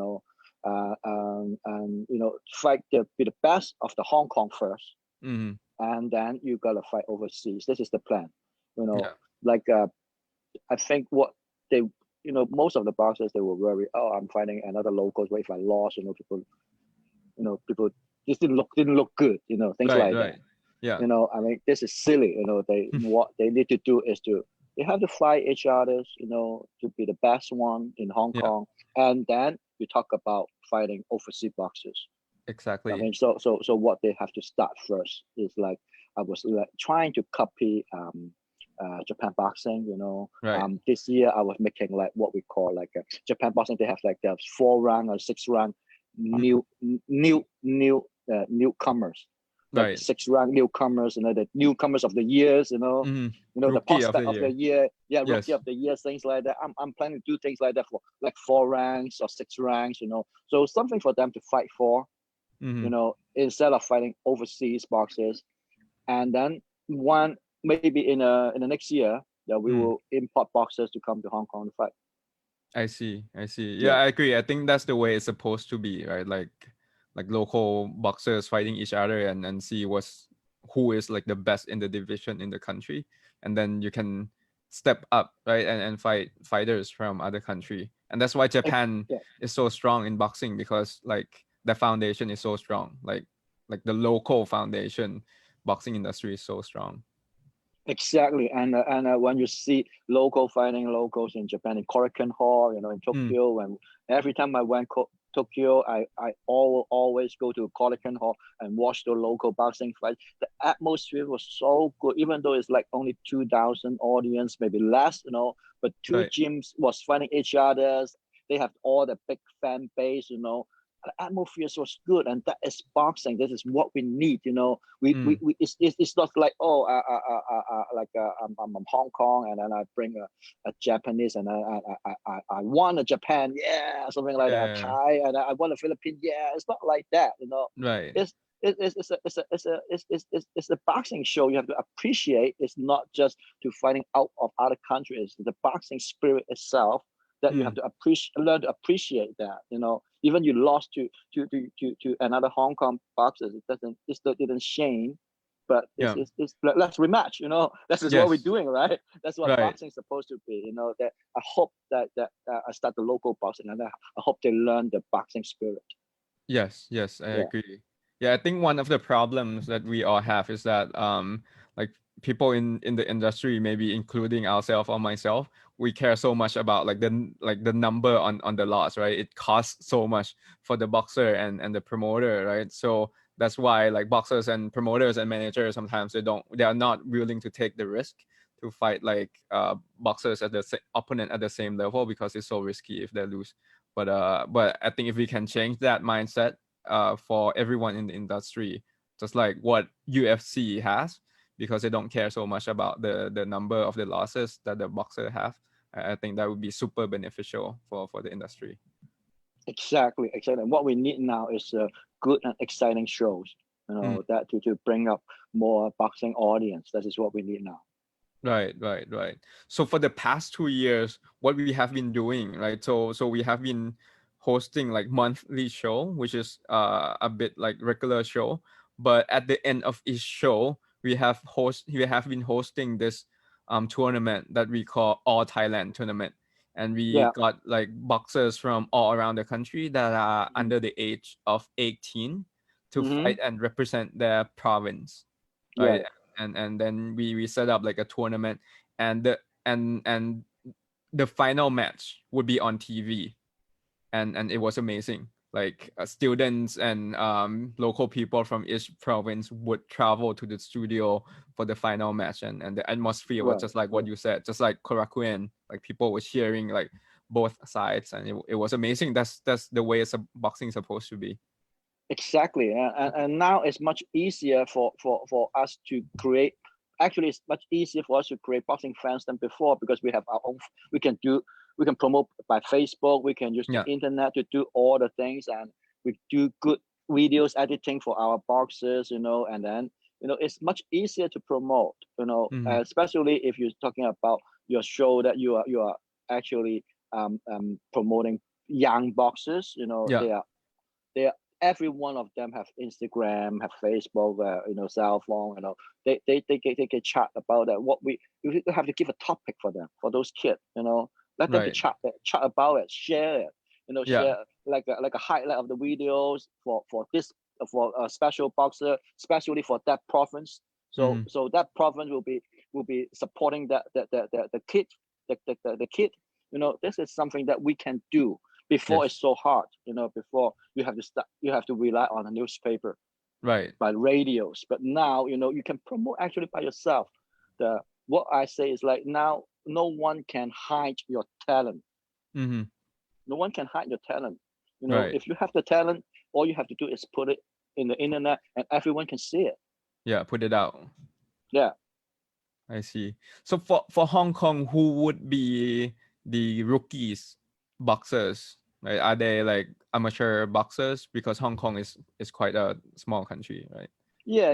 fight be the best of the Hong Kong first, and then you gotta fight overseas. This is the plan, Like I think what they, most of the boxers they were worried. Oh, I'm fighting another locals. What if I lost? People just didn't look good. Things like that. Yeah. You know, I mean, this is silly. You know, what they need to do is they have to fight each other, you know, to be the best one in Hong Yeah. Kong, and then you talk about fighting overseas boxers. Exactly. I mean, so what they have to start first is like I was like trying to copy Japan boxing, you know. Right. This year I was making like what we call like Japan boxing. They have like the 4 round or 6 round newcomers, like Right. 6 round newcomers, you know, the newcomers of the years, you know, Mhm. you know, the Rookie prospect of the year, yeah, Yes. rookie of the year, things like that. I'm planning to do things like that for like 4 ranks or 6 ranks, you know, so something for them to fight for, Mhm. you know, instead of fighting overseas boxers. And then maybe in the next year, that we will import boxers to come to Hong Kong to fight. I see. Yeah, Yeah. I agree. I think that's the way it's supposed to be, right? Like local boxers fighting each other and see who is like the best in the division in the country, and then you can step up, right, and fight fighters from other country. And that's why Japan Yeah. is so strong in boxing, because like the foundation is so strong. Like the local foundation boxing industry is so strong. Exactly, and when you see local fighting locals in Japan, in Korakuen Hall, you know, in Tokyo, and every time I went Tokyo, I always go to Korakuen Hall and watch the local boxing fight. The atmosphere was so good, even though it's like only 2,000 audience, maybe less, you know, but two Right. gyms was fighting each others. They have all the big fan base, you know. The atmosphere was good, and that is boxing. This is what we need, you know. It's not like I'm Hong Kong and then I bring a Japanese and I won a Japan, yeah, something like that. Yeah. Thai and I won a Philippine, yeah. It's not like that, you know. Right. It's a boxing show. You have to appreciate. It's not just to fighting out of other countries. The boxing spirit itself that you have to learn to appreciate that, you know. Even you lost to another Hong Kong boxers, it still didn't shame, but let's rematch, you know. This is what we're doing, right? That's what boxing is supposed to be, you know. That I hope that I start the local boxing, and I hope they learn the boxing spirit. Yes, I agree. Yeah, I think one of the problems that we all have is that like people in the industry, maybe including ourselves or myself, we care so much about like the number on the loss, right? It costs so much for the boxer and the promoter, right? So that's why like boxers and promoters and managers sometimes they are not willing to take the risk to fight like boxers at the opponent at the same level, because it's so risky if they lose. But I think if we can change that mindset for everyone in the industry, just like what UFC has, because they don't care so much about the number of the losses that the boxer have, I think that would be super beneficial for the industry. Exactly. What we need now is good and exciting shows, you know, that to bring up more boxing audience. That is what we need now. Right. So for the past 2 years, what we have been doing, right? So we have been hosting like monthly show, which is a bit like regular show, but at the end of each show, we have been hosting this tournament that we call All Thailand tournament, and we got like boxers from all around the country that are under the age of 18 to fight and represent their province, right? And then we set up like a tournament, and the final match would be on TV, and it was amazing. Like students and local people from each province would travel to the studio for the final match, and the atmosphere was just like what you said, just like Korakuen, like people were cheering like both sides, and it was amazing. That's the way boxing is supposed to be. Exactly, and now it's much easier for us to create. Actually, it's much easier for us to create boxing fans than before, because we have our own. We can promote by Facebook. We can use the internet to do all the things, and we do good videos editing for our boxers, you know. And then, you know, it's much easier to promote, you know, especially if you're talking about your show that you are actually promoting young boxers, you know. They are every one of them have Instagram, have Facebook, you know, cell phone, you know. They can chat about that. We have to give a topic for them, for those kids, you know. Let them to chat about it, share it, you know, share like a highlight of the videos for a special boxer, especially for that province, So so that province will be supporting the kid, the kid. This is something that we can do. Before it's so hard, before you have to rely on a newspaper, right, by radios. But now, you can promote actually by yourself. What I say is like now, no one can hide your talent. mm-hmm. No one can hide your talent. Right. If you have the talent, all you have to do is put it in the internet and everyone can see it. Yeah, put it out. Yeah. I see. So for Hong Kong, who would be the rookies boxers? Right? Are they like amateur boxers? Because Hong Kong is quite a small country, right? Yeah.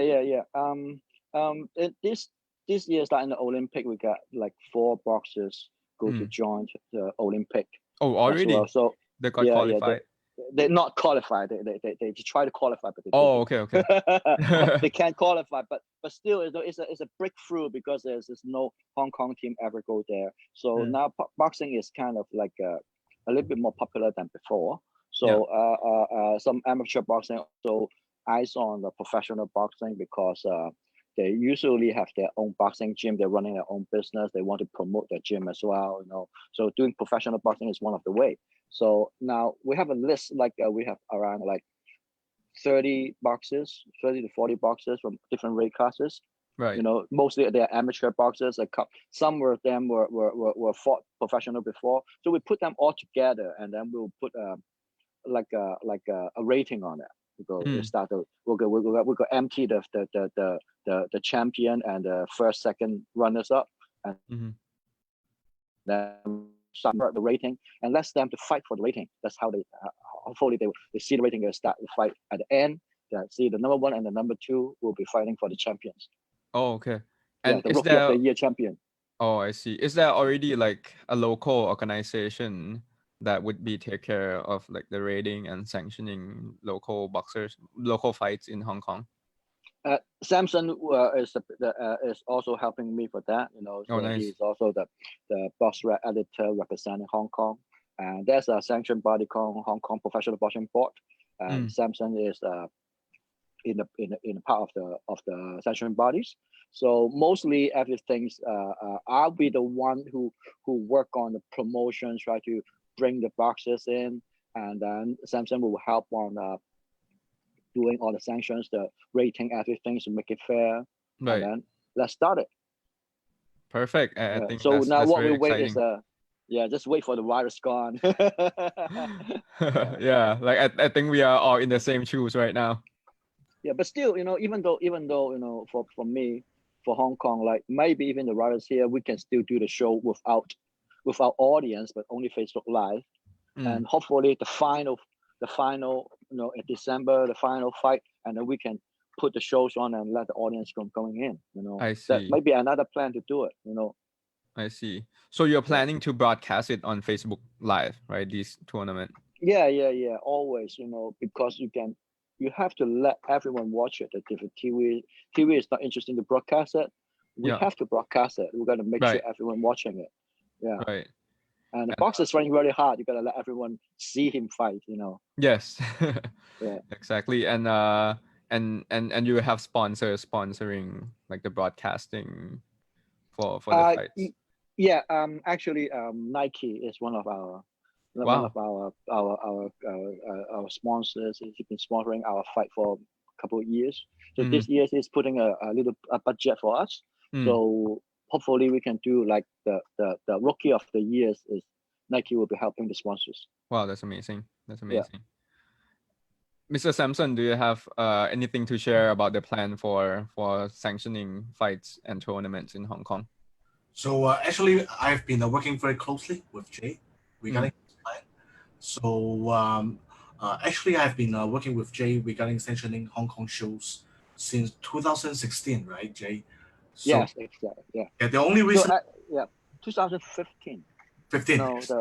This year's like in the Olympic, we got like 4 boxers go to join the Olympic. Oh, already? Well. So they got qualified? They're not qualified. They try to qualify, but they okay. they can't qualify. But still, it's a breakthrough because there's no Hong Kong team ever go there. So now boxing is kind of like a little bit more popular than before. So some amateur boxing also eyes on the professional boxing because they usually have their own boxing gym. They're running their own business. They want to promote their gym as well. So doing professional boxing is one of the way. So now we have a list, like we have around like 30 to 40 boxers from different weight classes. Right. Mostly they're amateur boxers. Some of them were fought professional before. So we put them all together, and then we'll put a rating on it. We'll go empty the champion and the first, second runners up, and then start the rating and let them to fight for the rating. That's how they hopefully they see the rating, they start the fight at the end. See the number 1 and the number 2 will be fighting for the champions. Oh, okay. And the is rookie there of the year champion? Oh, I see. Is there already like a local organization that would be take care of like the rating and sanctioning local boxers, local fights in Hong Kong? Samson is also helping me for that. So nice. He's also the box editor representing Hong Kong, and there's a sanction body called Hong Kong Professional Boxing Board, and Samson is in the part of the sanction bodies. So mostly everything's I'll be the one who work on the promotion, try to bring the boxers in, and then Samson will help on doing all the sanctions, the rating, everything to make it fair. Right. And then let's start it. Perfect. I think so now that's what we wait exciting. is just wait for the virus gone. Yeah, like I think we are all in the same shoes right now. Yeah, but still, even though for me, for Hong Kong, like maybe even the virus here, we can still do the show without audience, but only Facebook Live, and hopefully the final, in December, the final fight, and then we can put the shows on and let the audience going in. I see. That might be another plan to do it. I see. So you're planning to broadcast it on Facebook Live, right? This tournament. Yeah. Always, because you have to let everyone watch it. If TV is not interesting to broadcast it, we have to broadcast it. We're gonna make sure everyone watching it. Yeah. Right. And the box is running really hard. You gotta let everyone see him fight. Yes. Yeah. Exactly. And you have sponsors sponsoring like the broadcting for the fights. Yeah. Actually, Nike is one of our sponsors. He's been sponsoring our fight for a couple of years. So this year he's putting a little budget for us. So hopefully we can do like the rookie of the years is Nike will be helping the sponsors. Wow, that's amazing. Yeah. Mr. Samson, do you have anything to share about the plan for sanctioning fights and tournaments in Hong Kong? So actually, I've been working very closely with Jay regarding this plan. So actually, I've been working with Jay regarding sanctioning Hong Kong shows since 2016, right, Jay? So, yes, exactly. Yeah. The only reason. 2015. 15.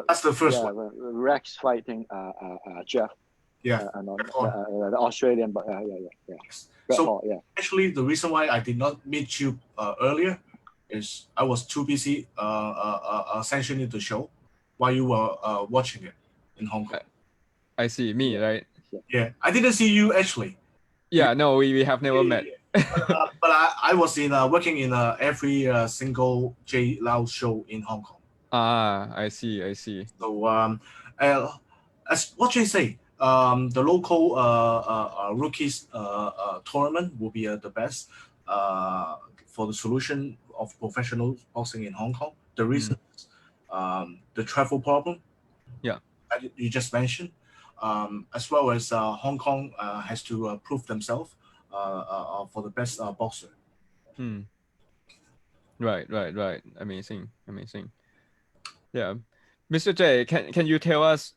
That's the first one. Rex fighting Jeff. Yeah. And the Australian, but yeah. Yes. So actually, the reason why I did not meet you earlier is I was too busy sanctioning the show while you were watching it in Hong Kong. I see. Me, right? Yeah. I didn't see you actually. Yeah. No, we have never met. But I was in working in every single J Lao show in Hong Kong. I see. So as what Jay say, the local rookies tournament will be the best for the solution of professional boxing in Hong Kong. The reason is the travel problem. Yeah, you just mentioned, as well as Hong Kong has to prove themselves for the best boxer. Right. Amazing. Yeah, Mr. J, can you tell us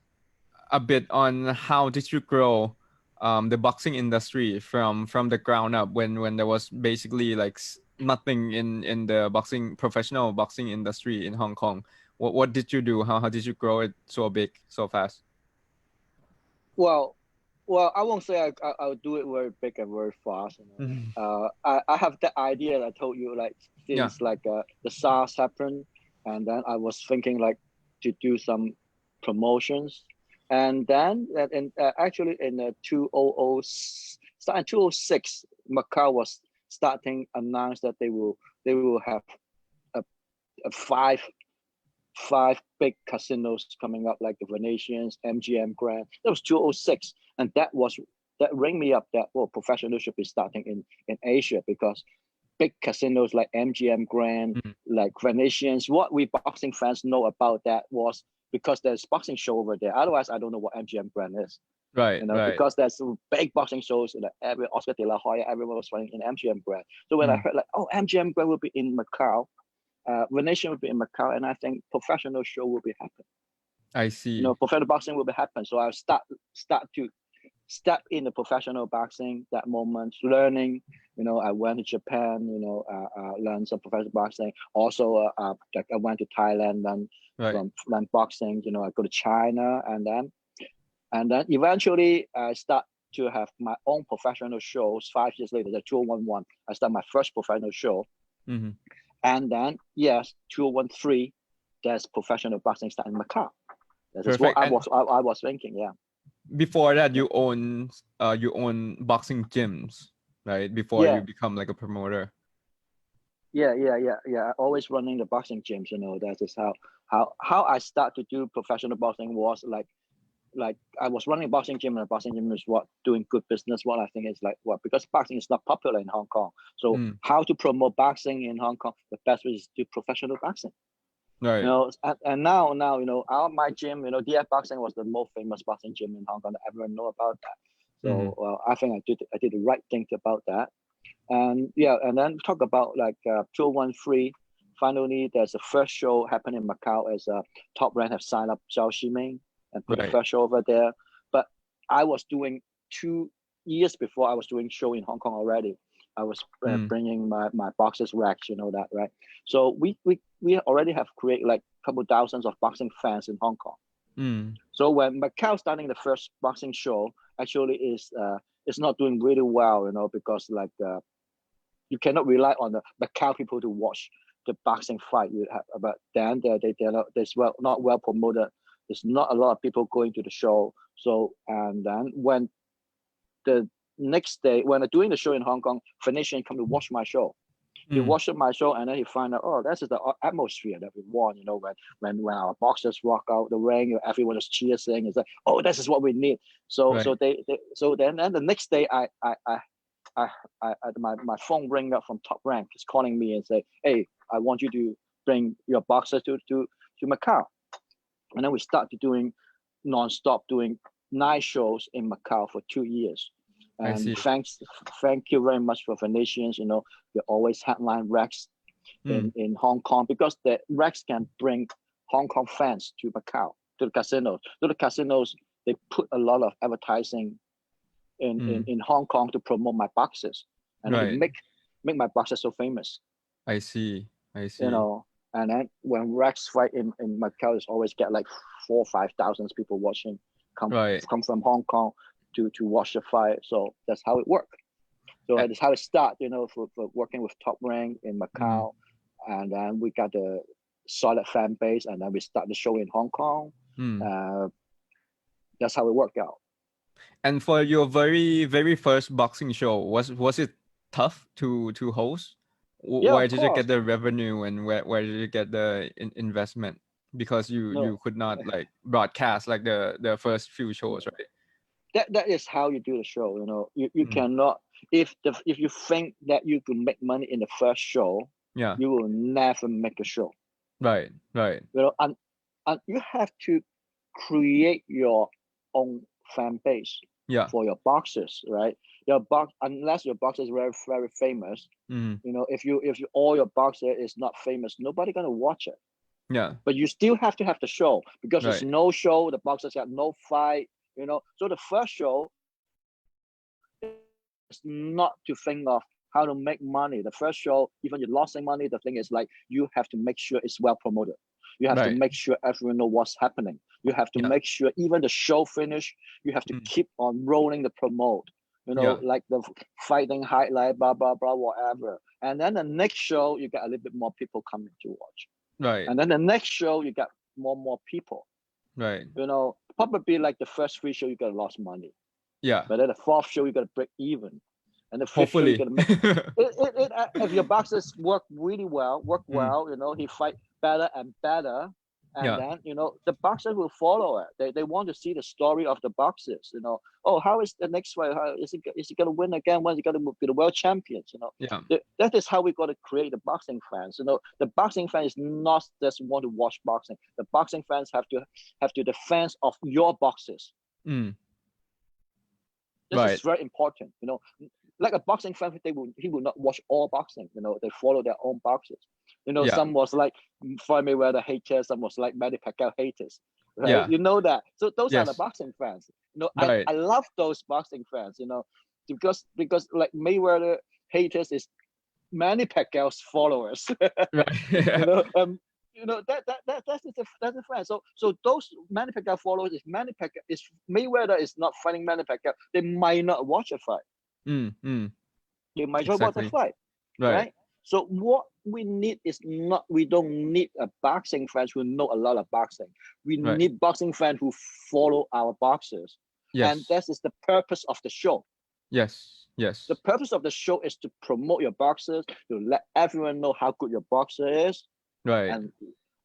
a bit on how did you grow the boxing industry from the ground up when there was basically like nothing in the professional boxing industry in Hong Kong? What did you do? How did you grow it so big so fast? Well, I won't say I'll do it very big and very fast. I have that idea that I told you, like since like the SARS happened, and then I was thinking like to do some promotions, and then actually in 2006, Macau was starting announced that they will have a five big casinos coming up, like the Venetians, MGM Grand. That was 2006, and that rang me up that professional should be starting in Asia, because big casinos like MGM Grand, like Venetians. What we boxing fans know about that was because there's boxing show over there. Otherwise, I don't know what MGM Grand is. Right. Because there's some big boxing shows, like every Oscar de la Hoya, everyone was running in MGM Grand. So when I heard like, MGM Grand will be in Macau, Venetian will be in Macau, and I think professional show will be happen. I see. Professional boxing will be happen. So I start to step in the professional boxing that moment, learning. I went to Japan. Learned some professional boxing. Also, like I went to Thailand, learn boxing. I go to China, and then eventually I start to have my own professional shows. 5 years later, the 2011, I start my first professional show. And then, 2013, there's professional boxing start in Macau. That's what I was thinking. Yeah. Before that, you own boxing gyms, right? Before you become like a promoter. Yeah. Always running the boxing gyms. That is how I start to do professional boxing was like I was running a boxing gym, and a boxing gym is doing good business. What I think is because boxing is not popular in Hong Kong. So how to promote boxing in Hong Kong? The best way is to do professional boxing. Right. And now, my gym, DF Boxing was the most famous boxing gym in Hong Kong that everyone know about that. So I think I did the right thing about that. And and then talk about like 2013. Finally, there's a first show happening in Macau as Top Rank have signed up Zhao Ximing and put the first show over there. But I was doing 2 years before, I was doing show in Hong Kong already. I was bringing my boxers racks, that, right? So we already have created like a couple thousands of boxing fans in Hong Kong. So when Macau starting the first boxing show, actually is not doing really well, because like you cannot rely on the Macau people to watch the boxing fight. But then they're not well promoted. There's not a lot of people going to the show. So, and then when the next day, when I'm doing the show in Hong Kong, Venetian come to watch my show. He watched my show, and then he find out, this is the atmosphere that we want. When our boxers walk out the ring, everyone is cheering. It's like, this is what we need. So then the next day, my phone ring up from Top Rank. He's calling me and say, hey, I want you to bring your boxers to Macau. And then we started doing non-stop, doing 9 shows in Macau for 2 years. And thank you very much for Venetians. We always headline Rex in Hong Kong, because the Rex can bring Hong Kong fans to Macau, to the casinos. To the casinos, they put a lot of advertising in Hong Kong to promote my boxers, and to make my boxers so famous. I see. And then when Rex fight in Macau, it's always get like 4,000 or 5,000 people watching, come from Hong Kong to watch the fight. So that's how it worked. So that's how it started, for working with Top Rank in Macau. And then we got the solid fan base, and then we start the show in Hong Kong. That's how it worked out. And for your very, very first boxing show, was it tough to host? Yeah, Where of did you get course. the revenue and where did you get the investment? Because you No, could not like broadcast like the first few shows, right? that is how you do the show. You know, you Mm. cannot if you think that you can make money in the first show, Yeah. you will never make a show. Right. You know, and you have to create your own fan base Yeah. for your boxers, right? Unless your boxer is very very famous, Mm. you know, if you all your boxer is not famous, nobody gonna watch it. Yeah. But you still have to have the show because there's Right. no show, the boxers got no fight, you know. So the first show is not to think of how to make money. The first show, even you're losing money, the thing is like you have to make sure it's well promoted. You have to Right. make sure everyone know what's happening. You have to Yeah. make sure even the show finish, you have to Mm. keep on rolling the promote. You know, Yeah. like the fighting highlight, blah blah blah, whatever. And then the next show, you get a little bit more people coming to watch. Right. And then the next show, you got more people. Right. You know, probably like the first three show, you got lost money. Yeah. But then the fourth show, you got to break even. And the fifth show, you Hopefully. got to make if your boxers work really well, you know, he fight better and better. And Yeah. then, you know, the boxers will follow it. They want to see the story of the boxers, you know. Oh, how is the next fight? How is he going to win again? When is he going to be the world champions, you know? Yeah. That is how we got to create the boxing fans. You know, the boxing fans not just want to watch boxing. The boxing fans have to the fans of your boxers. Mm. This Right. is very important. You know, like a boxing fan, he will not watch all boxing. You know, they follow their own boxers. You know, Yeah. some was like Floyd Mayweather haters, some was like Manny Pacquiao haters. Right? Yeah. You know that. So those are the Yes. boxing fans. You know, Right. I love those boxing fans. You know, because like Mayweather haters is Manny Pacquiao's followers. Right. You know that's the fan. So those Manny Pacquiao followers, if Manny Pacquiao is Mayweather is not fighting Manny Pacquiao, they might not watch a fight. Mm. They might not watch a Exactly. fight, Right. right? So what we need is not we don't need a boxing fans who know a lot of boxing. We Right. need boxing fans who follow our boxers, and Yes. that is the purpose of the show. Yes. Yes. The purpose of the show is to promote your boxers, to let everyone know how good your boxer is, Right. and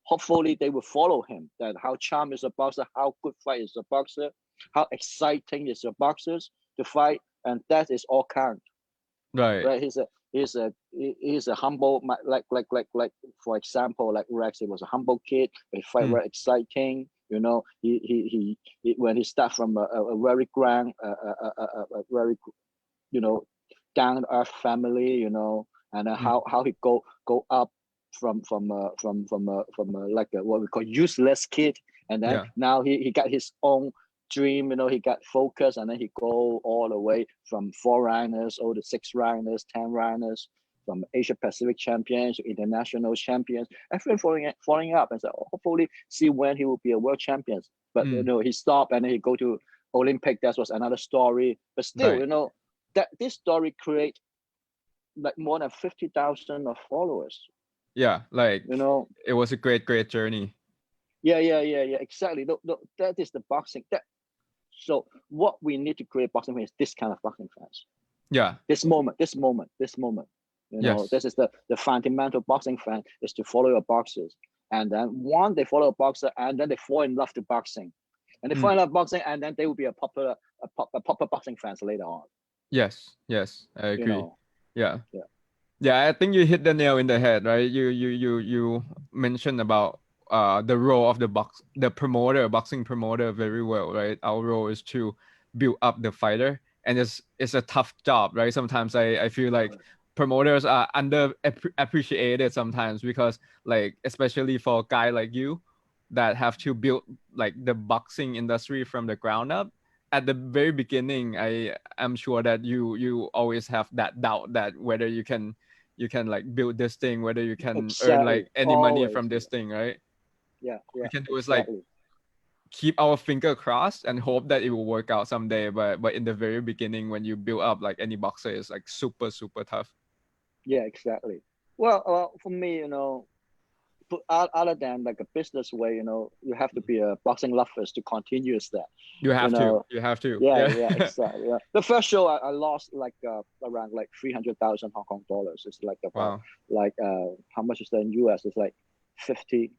hopefully they will follow him. That how charming is a boxer, how good fight is a boxer, how exciting is your boxers to fight, and that is all count. Right. Right? He's a humble like for example like Rex. He was a humble kid, but he fight very exciting. You know, he when he start from a very grand, a very you know down to earth family. You know, and then how he go up from like what we call useless kid, and then Yeah. now he got his own dream. You know, he got focused, and then he go all the way from 4 rounders, all to 6 rounders, 10 rounders, from Asia Pacific champions to international champions. Everyone following up, and so hopefully see when he will be a world champion. But you know, he stopped and then he go to Olympic. That was another story. But still, Right. you know, that this story create like more than 50,000 of followers. Yeah. Like You know, it was a great journey. yeah, exactly. That is the boxing. So what we need to create boxing fans is this kind of boxing fans. Yeah. This moment. You know, Yes. this is the fundamental boxing fan is to follow your boxers. And then one, they follow a boxer, and then they fall in love to boxing. And they fall in love with boxing, and then they will be a popular boxing fans later on. Yes. I You agree. know. Yeah. Yeah. Yeah, I think you hit the nail in the head, right? You mentioned about the role of the boxing promoter very well, right? Our role is to build up the fighter, and it's a tough job, right? Sometimes I feel like promoters are appreciated sometimes because like especially for a guy like you that have to build like the boxing industry from the ground up. At the very beginning, I am sure that you always have that doubt that whether you can like build this thing, whether you can earn like any money from this thing, right? Yeah. We can do is like keep our finger crossed and hope that it will work out someday. But in the very beginning, when you build up like any boxer, it's like super tough. Yeah, exactly. Well, for me, you know, other than like a business way, you have to be a boxing lovers to continue that. You have to. Yeah, exactly. Yeah. The first show I lost like around like 300,000 Hong Kong dollars. It's like about like how much is that in US? It's like 50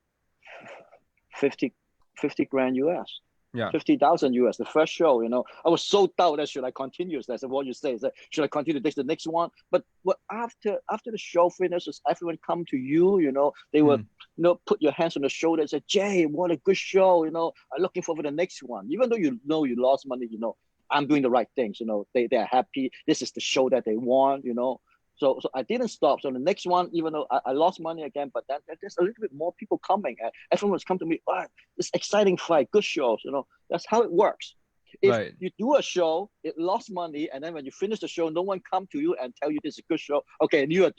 grand US. Yeah. 50,000 US. The first show, I was so doubt that should I continue. That's what you say. Should I continue this the next one? But after the show finishes, everyone come to you. They would put your hands on the shoulder and say, Jay, what a good show. I'm looking forward to the next one. Even though you lost money, I'm doing the right things. They are happy. This is the show that they want. So I didn't stop. So the next one, even though I lost money again, but then there's a little bit more people coming. Everyone was come to me, this exciting fight, good shows. That's how it works. If you do a show, it lost money, and then when you finish the show, no one come to you and tell you this is a good show. Okay, and you are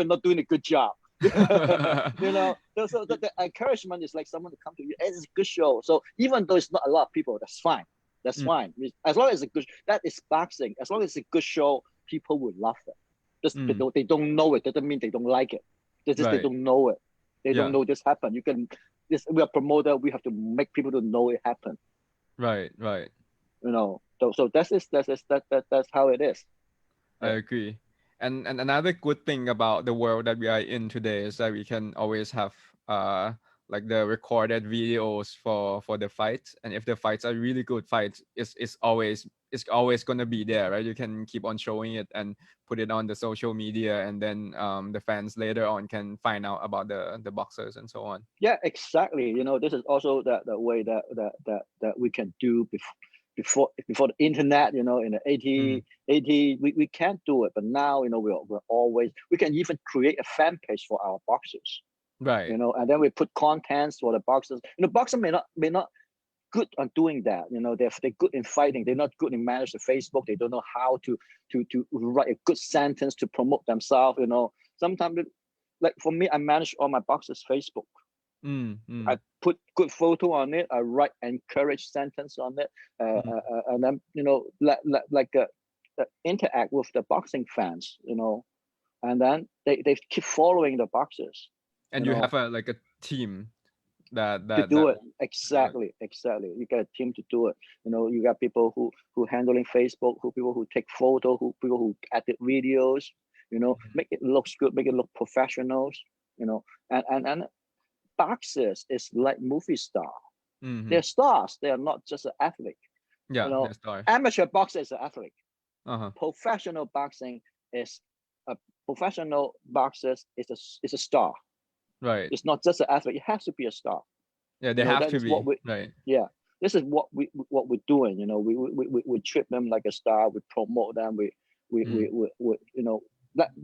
not doing a good job. So the encouragement is like someone to come to you, it's a good show. So even though it's not a lot of people, that's fine. That's fine. As long as it's a good, that is boxing. As long as it's a good show, people will love it. Just they don't know it doesn't mean they don't like it. They don't know it. They don't know this happened. We are promoter. We have to make people to know it happened. Right. So that's how it is. I agree. And another good thing about the world that we are in today is that we can always have like the recorded videos for the fights, and if the fights are really good fights, it's always going to be there, right? You can keep on showing it and put it on the social media, and then the fans later on can find out about the boxers and so on. Yeah, exactly. This is also the way that we can do before the internet. In the 80 we can't do it, but now we can even create a fan page for our boxers. Right. And then we put contents for the boxers. Boxers may not good on doing that. They're good in fighting. They're not good in managing Facebook. They don't know how to write a good sentence to promote themselves. Sometimes, like for me, I manage all my boxers' Facebook. I put good photo on it. I write encourage sentence on it, and then interact with the boxing fans. And then they keep following the boxers. And you have a team that to do it. Exactly. You get a team to do it. You got people who handling Facebook, people who take photos, people who edit videos. Make it looks good, make it look professionals. And boxers is like movie star. They're stars. They are not just an athlete. They're stars. Amateur boxer is an athlete. Professional boxers is a star. Right. It's not just an athlete. It has to be a star. Yeah, they have to be. Right. Yeah, this is what we're doing. We treat them like a star. We promote them. We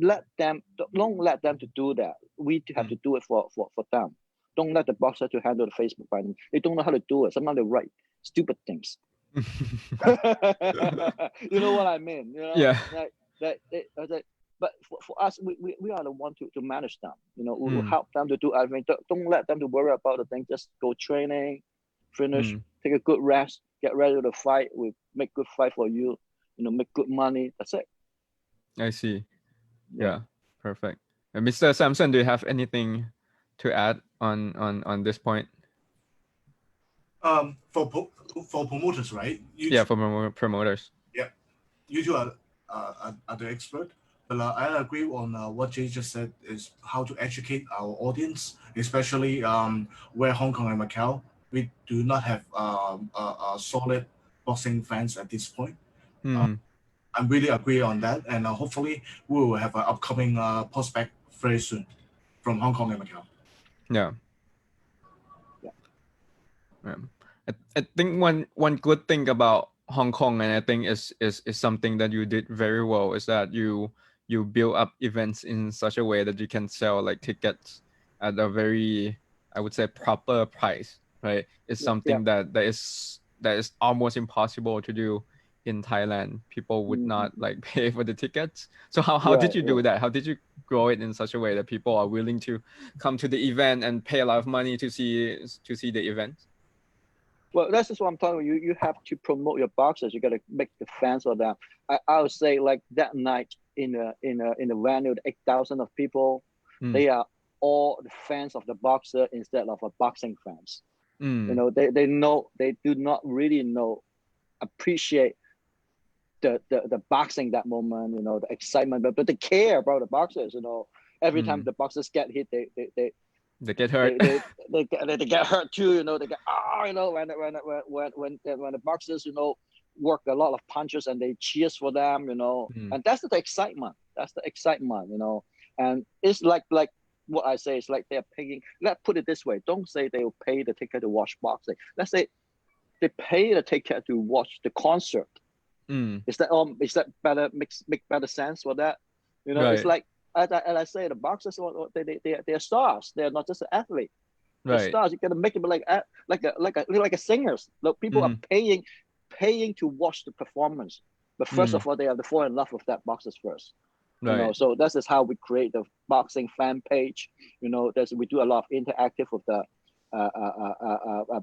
let them. Don't let them to do that. We have to do it for them. Don't let the boxer to handle the Facebook by them. They don't know how to do it. Sometimes they write stupid things. You know what I mean? Yeah. But for us, we are the one to manage them. We'll help them to do everything. Don't let them to worry about the thing. Just go training, finish, take a good rest, get ready to fight. We make good fight for you. Make good money. That's it. I see. Yeah, perfect. And Mr. Samson, do you have anything to add on this point? For promoters, right? For promoters. Yeah, you two are the expert. But I agree on what Jay just said, is how to educate our audience, especially where Hong Kong and Macau, we do not have a solid boxing fans at this point. I really agree on that, and hopefully we will have an upcoming prospect very soon from Hong Kong and Macau. Yeah. I think one good thing about Hong Kong, and I think is something that you did very well, is that you build up events in such a way that you can sell like tickets at a very, I would say, proper price, right? It's something that is almost impossible to do in Thailand. People would not like pay for the tickets. So how did you do that? How did you grow it in such a way that people are willing to come to the event and pay a lot of money to see the event? Well, that's just what I'm talking about. You have to promote your boxers. You got to make the fans for them. I would say like that night in a venue, 8,000 of people, they are all the fans of the boxer instead of a boxing fans. Mm. You know, they do not really appreciate the boxing that moment, you know, the excitement, but they care about the boxers, you know. Every time the boxers get hit, they get hurt. they get hurt too, you know. They get you know, when the boxers, you know, work a lot of punches and they cheers for them, you know. And that's the excitement. That's the excitement, you know. And it's like what I say is like they're paying. Let's put it this way. Don't say they will pay the ticket to watch boxing. Let's say they pay the ticket to watch the concert. Is that better? Make better sense for that? You know, It's like as I say, the boxers they're stars. They're not just an athlete. They're stars. You gotta make them like a singers. Look, people are paying to watch the performance. But first of all, they have to fall in love with that boxers first. You know, so this is how we create the boxing fan page. You know, we do a lot of interactive with the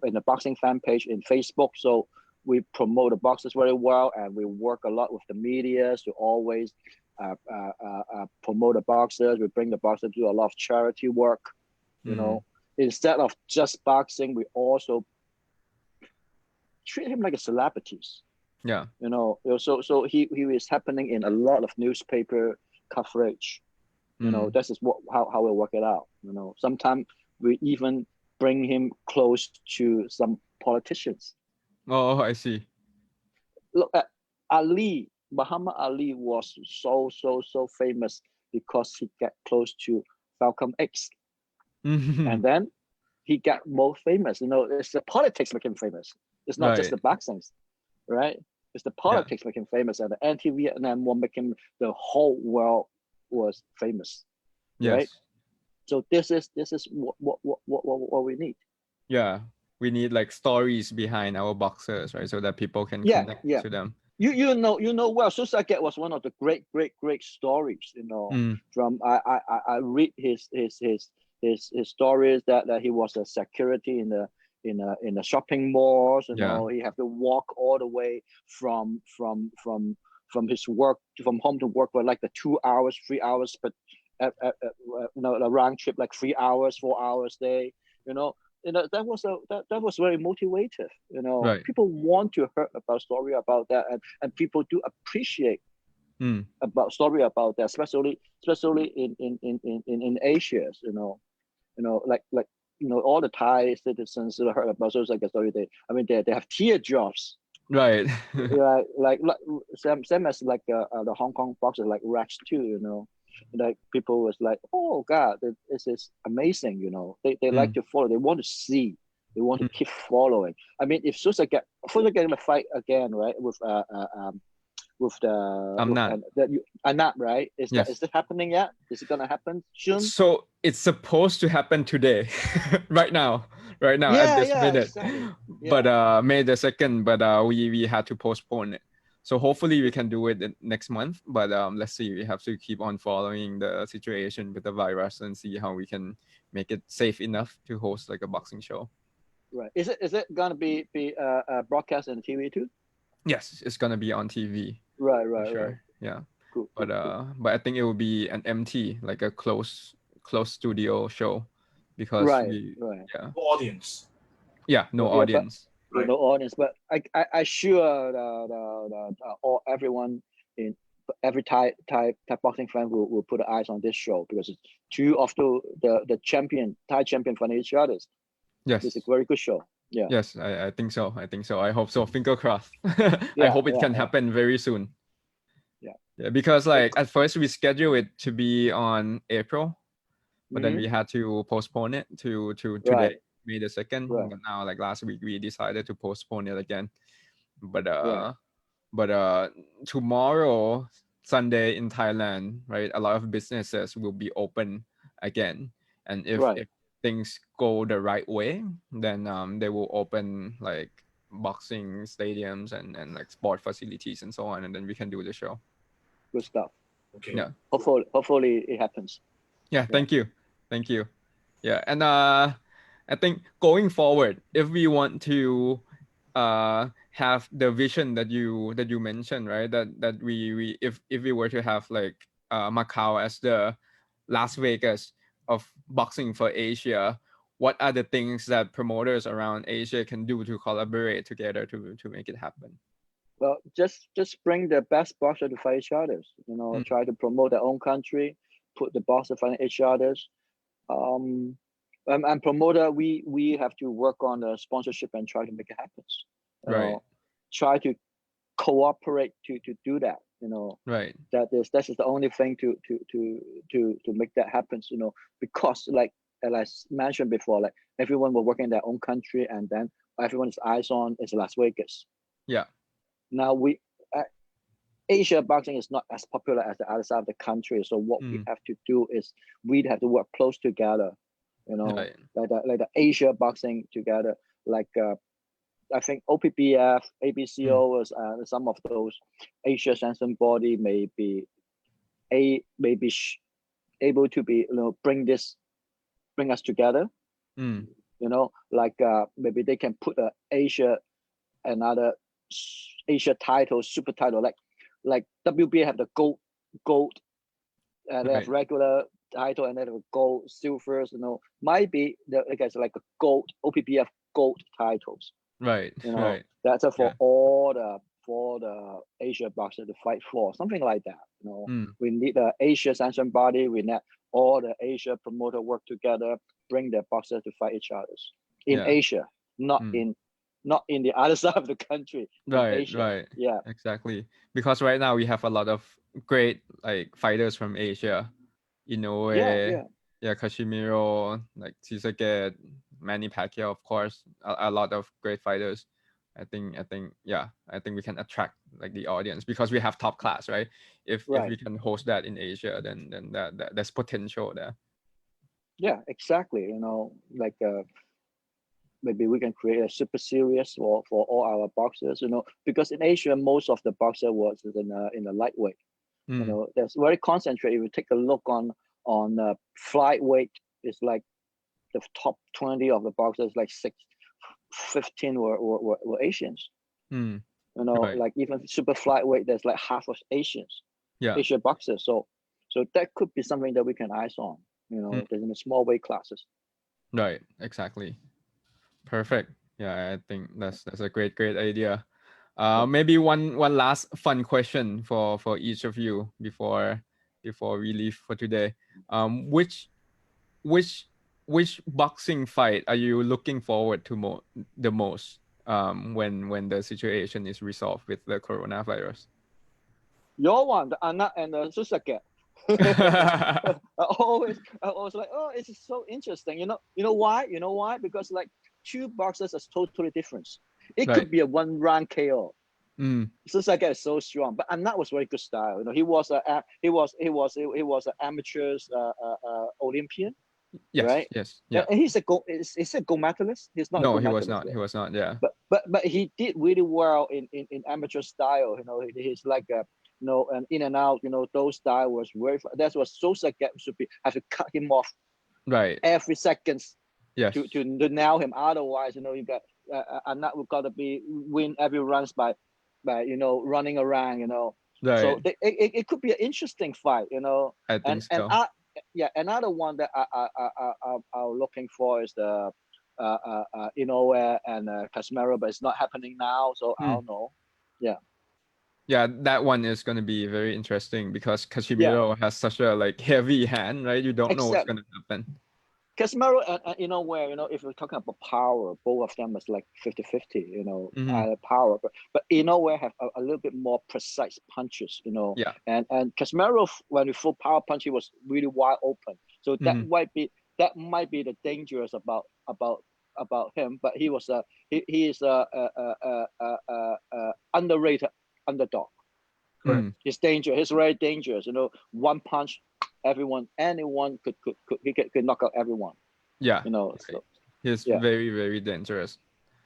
in the boxing fan page in Facebook. So we promote the boxers very well, and we work a lot with the media to always promote the boxers. We bring the boxers to do a lot of charity work. You know, instead of just boxing, we also treat him like a celebrities. Yeah. You know, so he is happening in a lot of newspaper coverage. You know, this is how we work it out. You know, sometimes we even bring him close to some politicians. Oh, I see. Look at Muhammad Ali was so famous because he got close to Malcolm X. And then he got more famous. You know, it's the politics make him famous. It's not just the boxing, right? It's the politics make him famous, and the anti-Vietnam war making the whole world was famous. Yes. Right? So this is what we need. Yeah. We need like stories behind our boxers, right? So that people can connect to them. You know well, Srisaket was one of the great stories, you know. From I read his stories that he was a security in the shopping malls, you know. He have to walk all the way from his work from home to work for like the 2 hours, 3 hours, but you know, a round trip like 3 hours, 4 hours day, you know. That was very motivative. You know, people want to hear about story about that, and people do appreciate about story about that, especially in Asia. You know, like you know, all the Thai citizens that heard about Srisaket story. They have teardrops. Right. like same as like the Hong Kong boxers like Rex too. You know. Like people was like, oh God, this is amazing, you know. They like to follow, they want to see, they want to keep following. I mean, if Srisaket gonna fight again, right, with Anat, right? Is it happening yet? Is it gonna happen soon? So it's supposed to happen today, right now at this minute. Exactly. But May the 2nd, but we had to postpone it. So hopefully we can do it next month, but let's see. We have to keep on following the situation with the virus and see how we can make it safe enough to host like a boxing show. Right. Is it gonna be broadcast on TV too? Yes, it's gonna be on TV. Right. Sure. Right. Yeah. Cool. But I think it will be an MT, like a closed studio show, because no audience. Yeah, no audience. Right. No audience, but I sure everyone in every Thai boxing fan will put eyes on this show, because it's two of the Thai champion fighting each other. Yes, it's a very good show. Yeah. Yes, I think so. I hope so. Finger crossed. I hope it can happen very soon. Yeah, because like at first we scheduled it to be on April, but then we had to postpone it to today. May the 2nd, but now like last week we decided to postpone it again. But tomorrow, Sunday in Thailand, right? A lot of businesses will be open again, and if things go the right way, then they will open like boxing stadiums and like sport facilities and so on, and then we can do the show. Good stuff. Okay. Yeah. Hopefully it happens. Yeah. Thank you. Yeah, and I think going forward, if we want to have the vision that you mentioned, right? That we if we were to have like Macau as the Las Vegas boxing for Asia, what are the things that promoters around Asia can do to collaborate together to make it happen? Well, just bring the best boxer to fight each other. Try to promote their own country, put the boxer fighting each others. And promoter, we have to work on the sponsorship and try to make it happen. Right. Try to cooperate to do that. Right. That is the only thing to make that happen. Because like as I mentioned before, like everyone will work in their own country, and then everyone's eyes on is Las Vegas. Yeah. Now Asia boxing is not as popular as the other side of the country. So what we have to do is we have to work close together. Right. like the Asia boxing together. Like I think OPBF, ABCO was some of those Asia sanctioned body may be able to be bring us together. Like maybe they can put another Asia title, super title, like WBA have the gold, they have regular title, and then have gold, silvers. Might be like a gold OPBF gold titles. Right. Right. That's for all the Asia boxers to fight for, something like that. We need the Asia sanction body. We need all the Asia promoter work together, bring the boxers to fight each other in Asia, not in the other side of the country. Right. Yeah, exactly. Because right now we have a lot of great like fighters from Asia. Inoue, Kashimiro, like Srisaket, Manny Pacquiao, of course, a lot of great fighters. I think we can attract like the audience because we have top class, right? If we can host that in Asia, then there's potential there. Yeah, exactly. Like maybe we can create a super series for all our boxers. Because in Asia most of the boxer was in the lightweight. That's very concentrated. If you take a look on flyweight, it's like the top 20 of the boxers, like 15 were Asians. Right. Like even super flyweight, there's like half of Asians. Asian boxers. So that could be something that we can eyes on. There's in the small weight classes. Right. Exactly. Perfect. Yeah, I think that's a great idea. Maybe one last fun question for each of you before we leave for today. Which boxing fight are you looking forward to the most when the situation is resolved with the coronavirus? Your one, the Anna and the Srisaket. I always like, oh, it's so interesting. You know why? Because like two boxers are totally different. It could be a one round KO. Srisaket is so strong, but Anna was very good style. He was an amateur's Olympian. Yes, right? Yes. Yeah. And he's a gold medalist. He's not. No, he was not. He was not. Yeah. But he did really well in amateur style. He's like and in and out. Those style was very. That's what Srisaket should be. Have to cut him off. Right. Every seconds. Yes. To nail him. Otherwise, you got Anna will gotta be win every runs by running around. Right. So it could be an interesting fight. I think so. Another one that I'm looking for is the Inoue and Casemiro, but it's not happening now, so I don't know. Yeah, that one is going to be very interesting because Casemiro has such a heavy hand, right? You don't know what's going to happen. Casemiro and Inoue, if we're talking about power, both of them is like 50-50, power. But Inoue have a little bit more precise punches, Yeah. And Casemiro, when he full power punch, he was really wide open. So that might be the dangerous about him. But he is a underrated underdog. He's dangerous. He's very dangerous. One punch, anyone could knock out everyone. Yeah. So, he's very, very dangerous.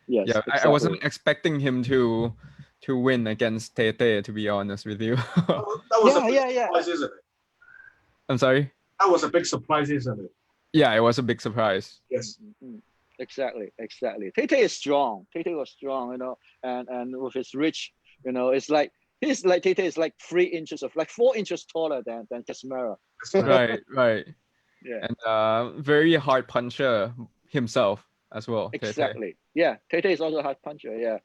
Yes. Yeah, exactly. I wasn't expecting him to win against Thainchai, to be honest with you. That was a big surprise, isn't it? I'm sorry? That was a big surprise, isn't it? Yeah, it was a big surprise. Yes. Exactly. Thainchai is strong. Thainchai was strong, and with his reach, it's like Thainchai is like 3 inches 4 inches taller than Casemiro. Right. Yeah. And very hard puncher himself as well. Thainchai. Exactly. Yeah. Thainchai is also a hard puncher. Yeah.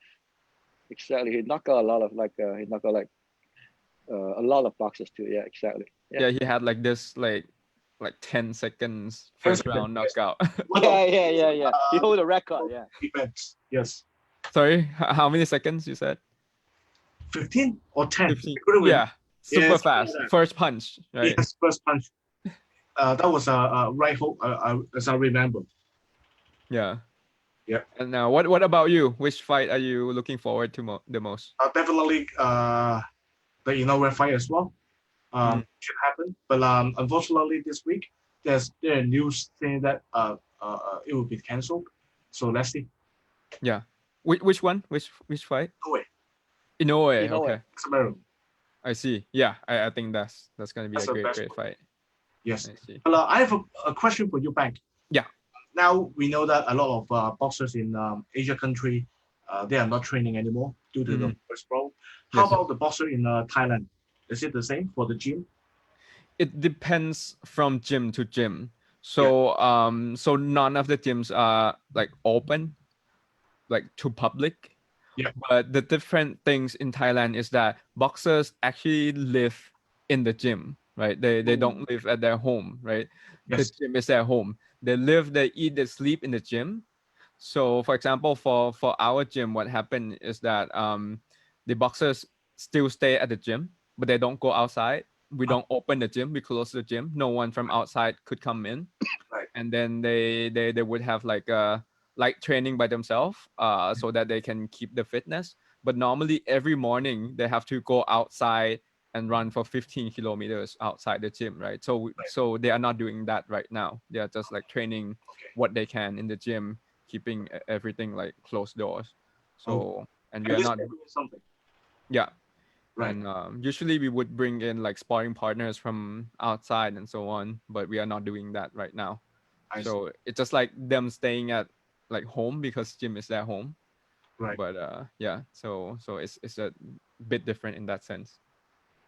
Exactly. He knocked out a lot of he knocked out a lot of boxers too. Yeah. Exactly. Yeah, he had like this like 10 seconds first round knockout. Yeah. He hold the record. Yeah. Events. Yes. Sorry, how many seconds you said? 15 or 10. 15. Yeah, super Yes, fast. First punch, right? Yes, first punch. That was a right hook, as I remember. Yeah. Yeah. And now, what about you? Which fight are you looking forward to the most? Definitely the Inoue fight as well. Should happen, but unfortunately this week there are news saying that it will be cancelled. So let's see. Yeah. Which one? Which fight? Inoue. Inoue. Okay. Cameroon. I see. Yeah, I think that's gonna be a great fight. Yes. I see. But I have a question for you, Bank. Yeah. Now we know that a lot of boxers in Asia country, they are not training anymore due to the first pro. How about the boxer in Thailand? Is it the same for the gym? It depends from gym to gym. So so none of the gyms are like open, like to public. Yeah. But the different things in Thailand is that boxers actually live in the gym, right? They don't live at their home, right? Yes. The gym is their home. They live, they eat, they sleep in the gym. So for example, for our gym, what happened is that the boxers still stay at the gym, but they don't go outside. We don't open the gym, we close the gym. No one from outside could come in. Right. And then they would have like light training by themselves so that they can keep the fitness. But normally every morning they have to go outside and run for 15 kilometers outside the gym, right? So they are not doing that right now. They are just like training what they can in the gym, keeping everything like closed doors. So and we are not doing something. Yeah. Right. And usually we would bring in like sparring partners from outside and so on, but we are not doing that right now. So it's just like them staying at like home because gym is their home. Right. But yeah, so it's a bit different in that sense.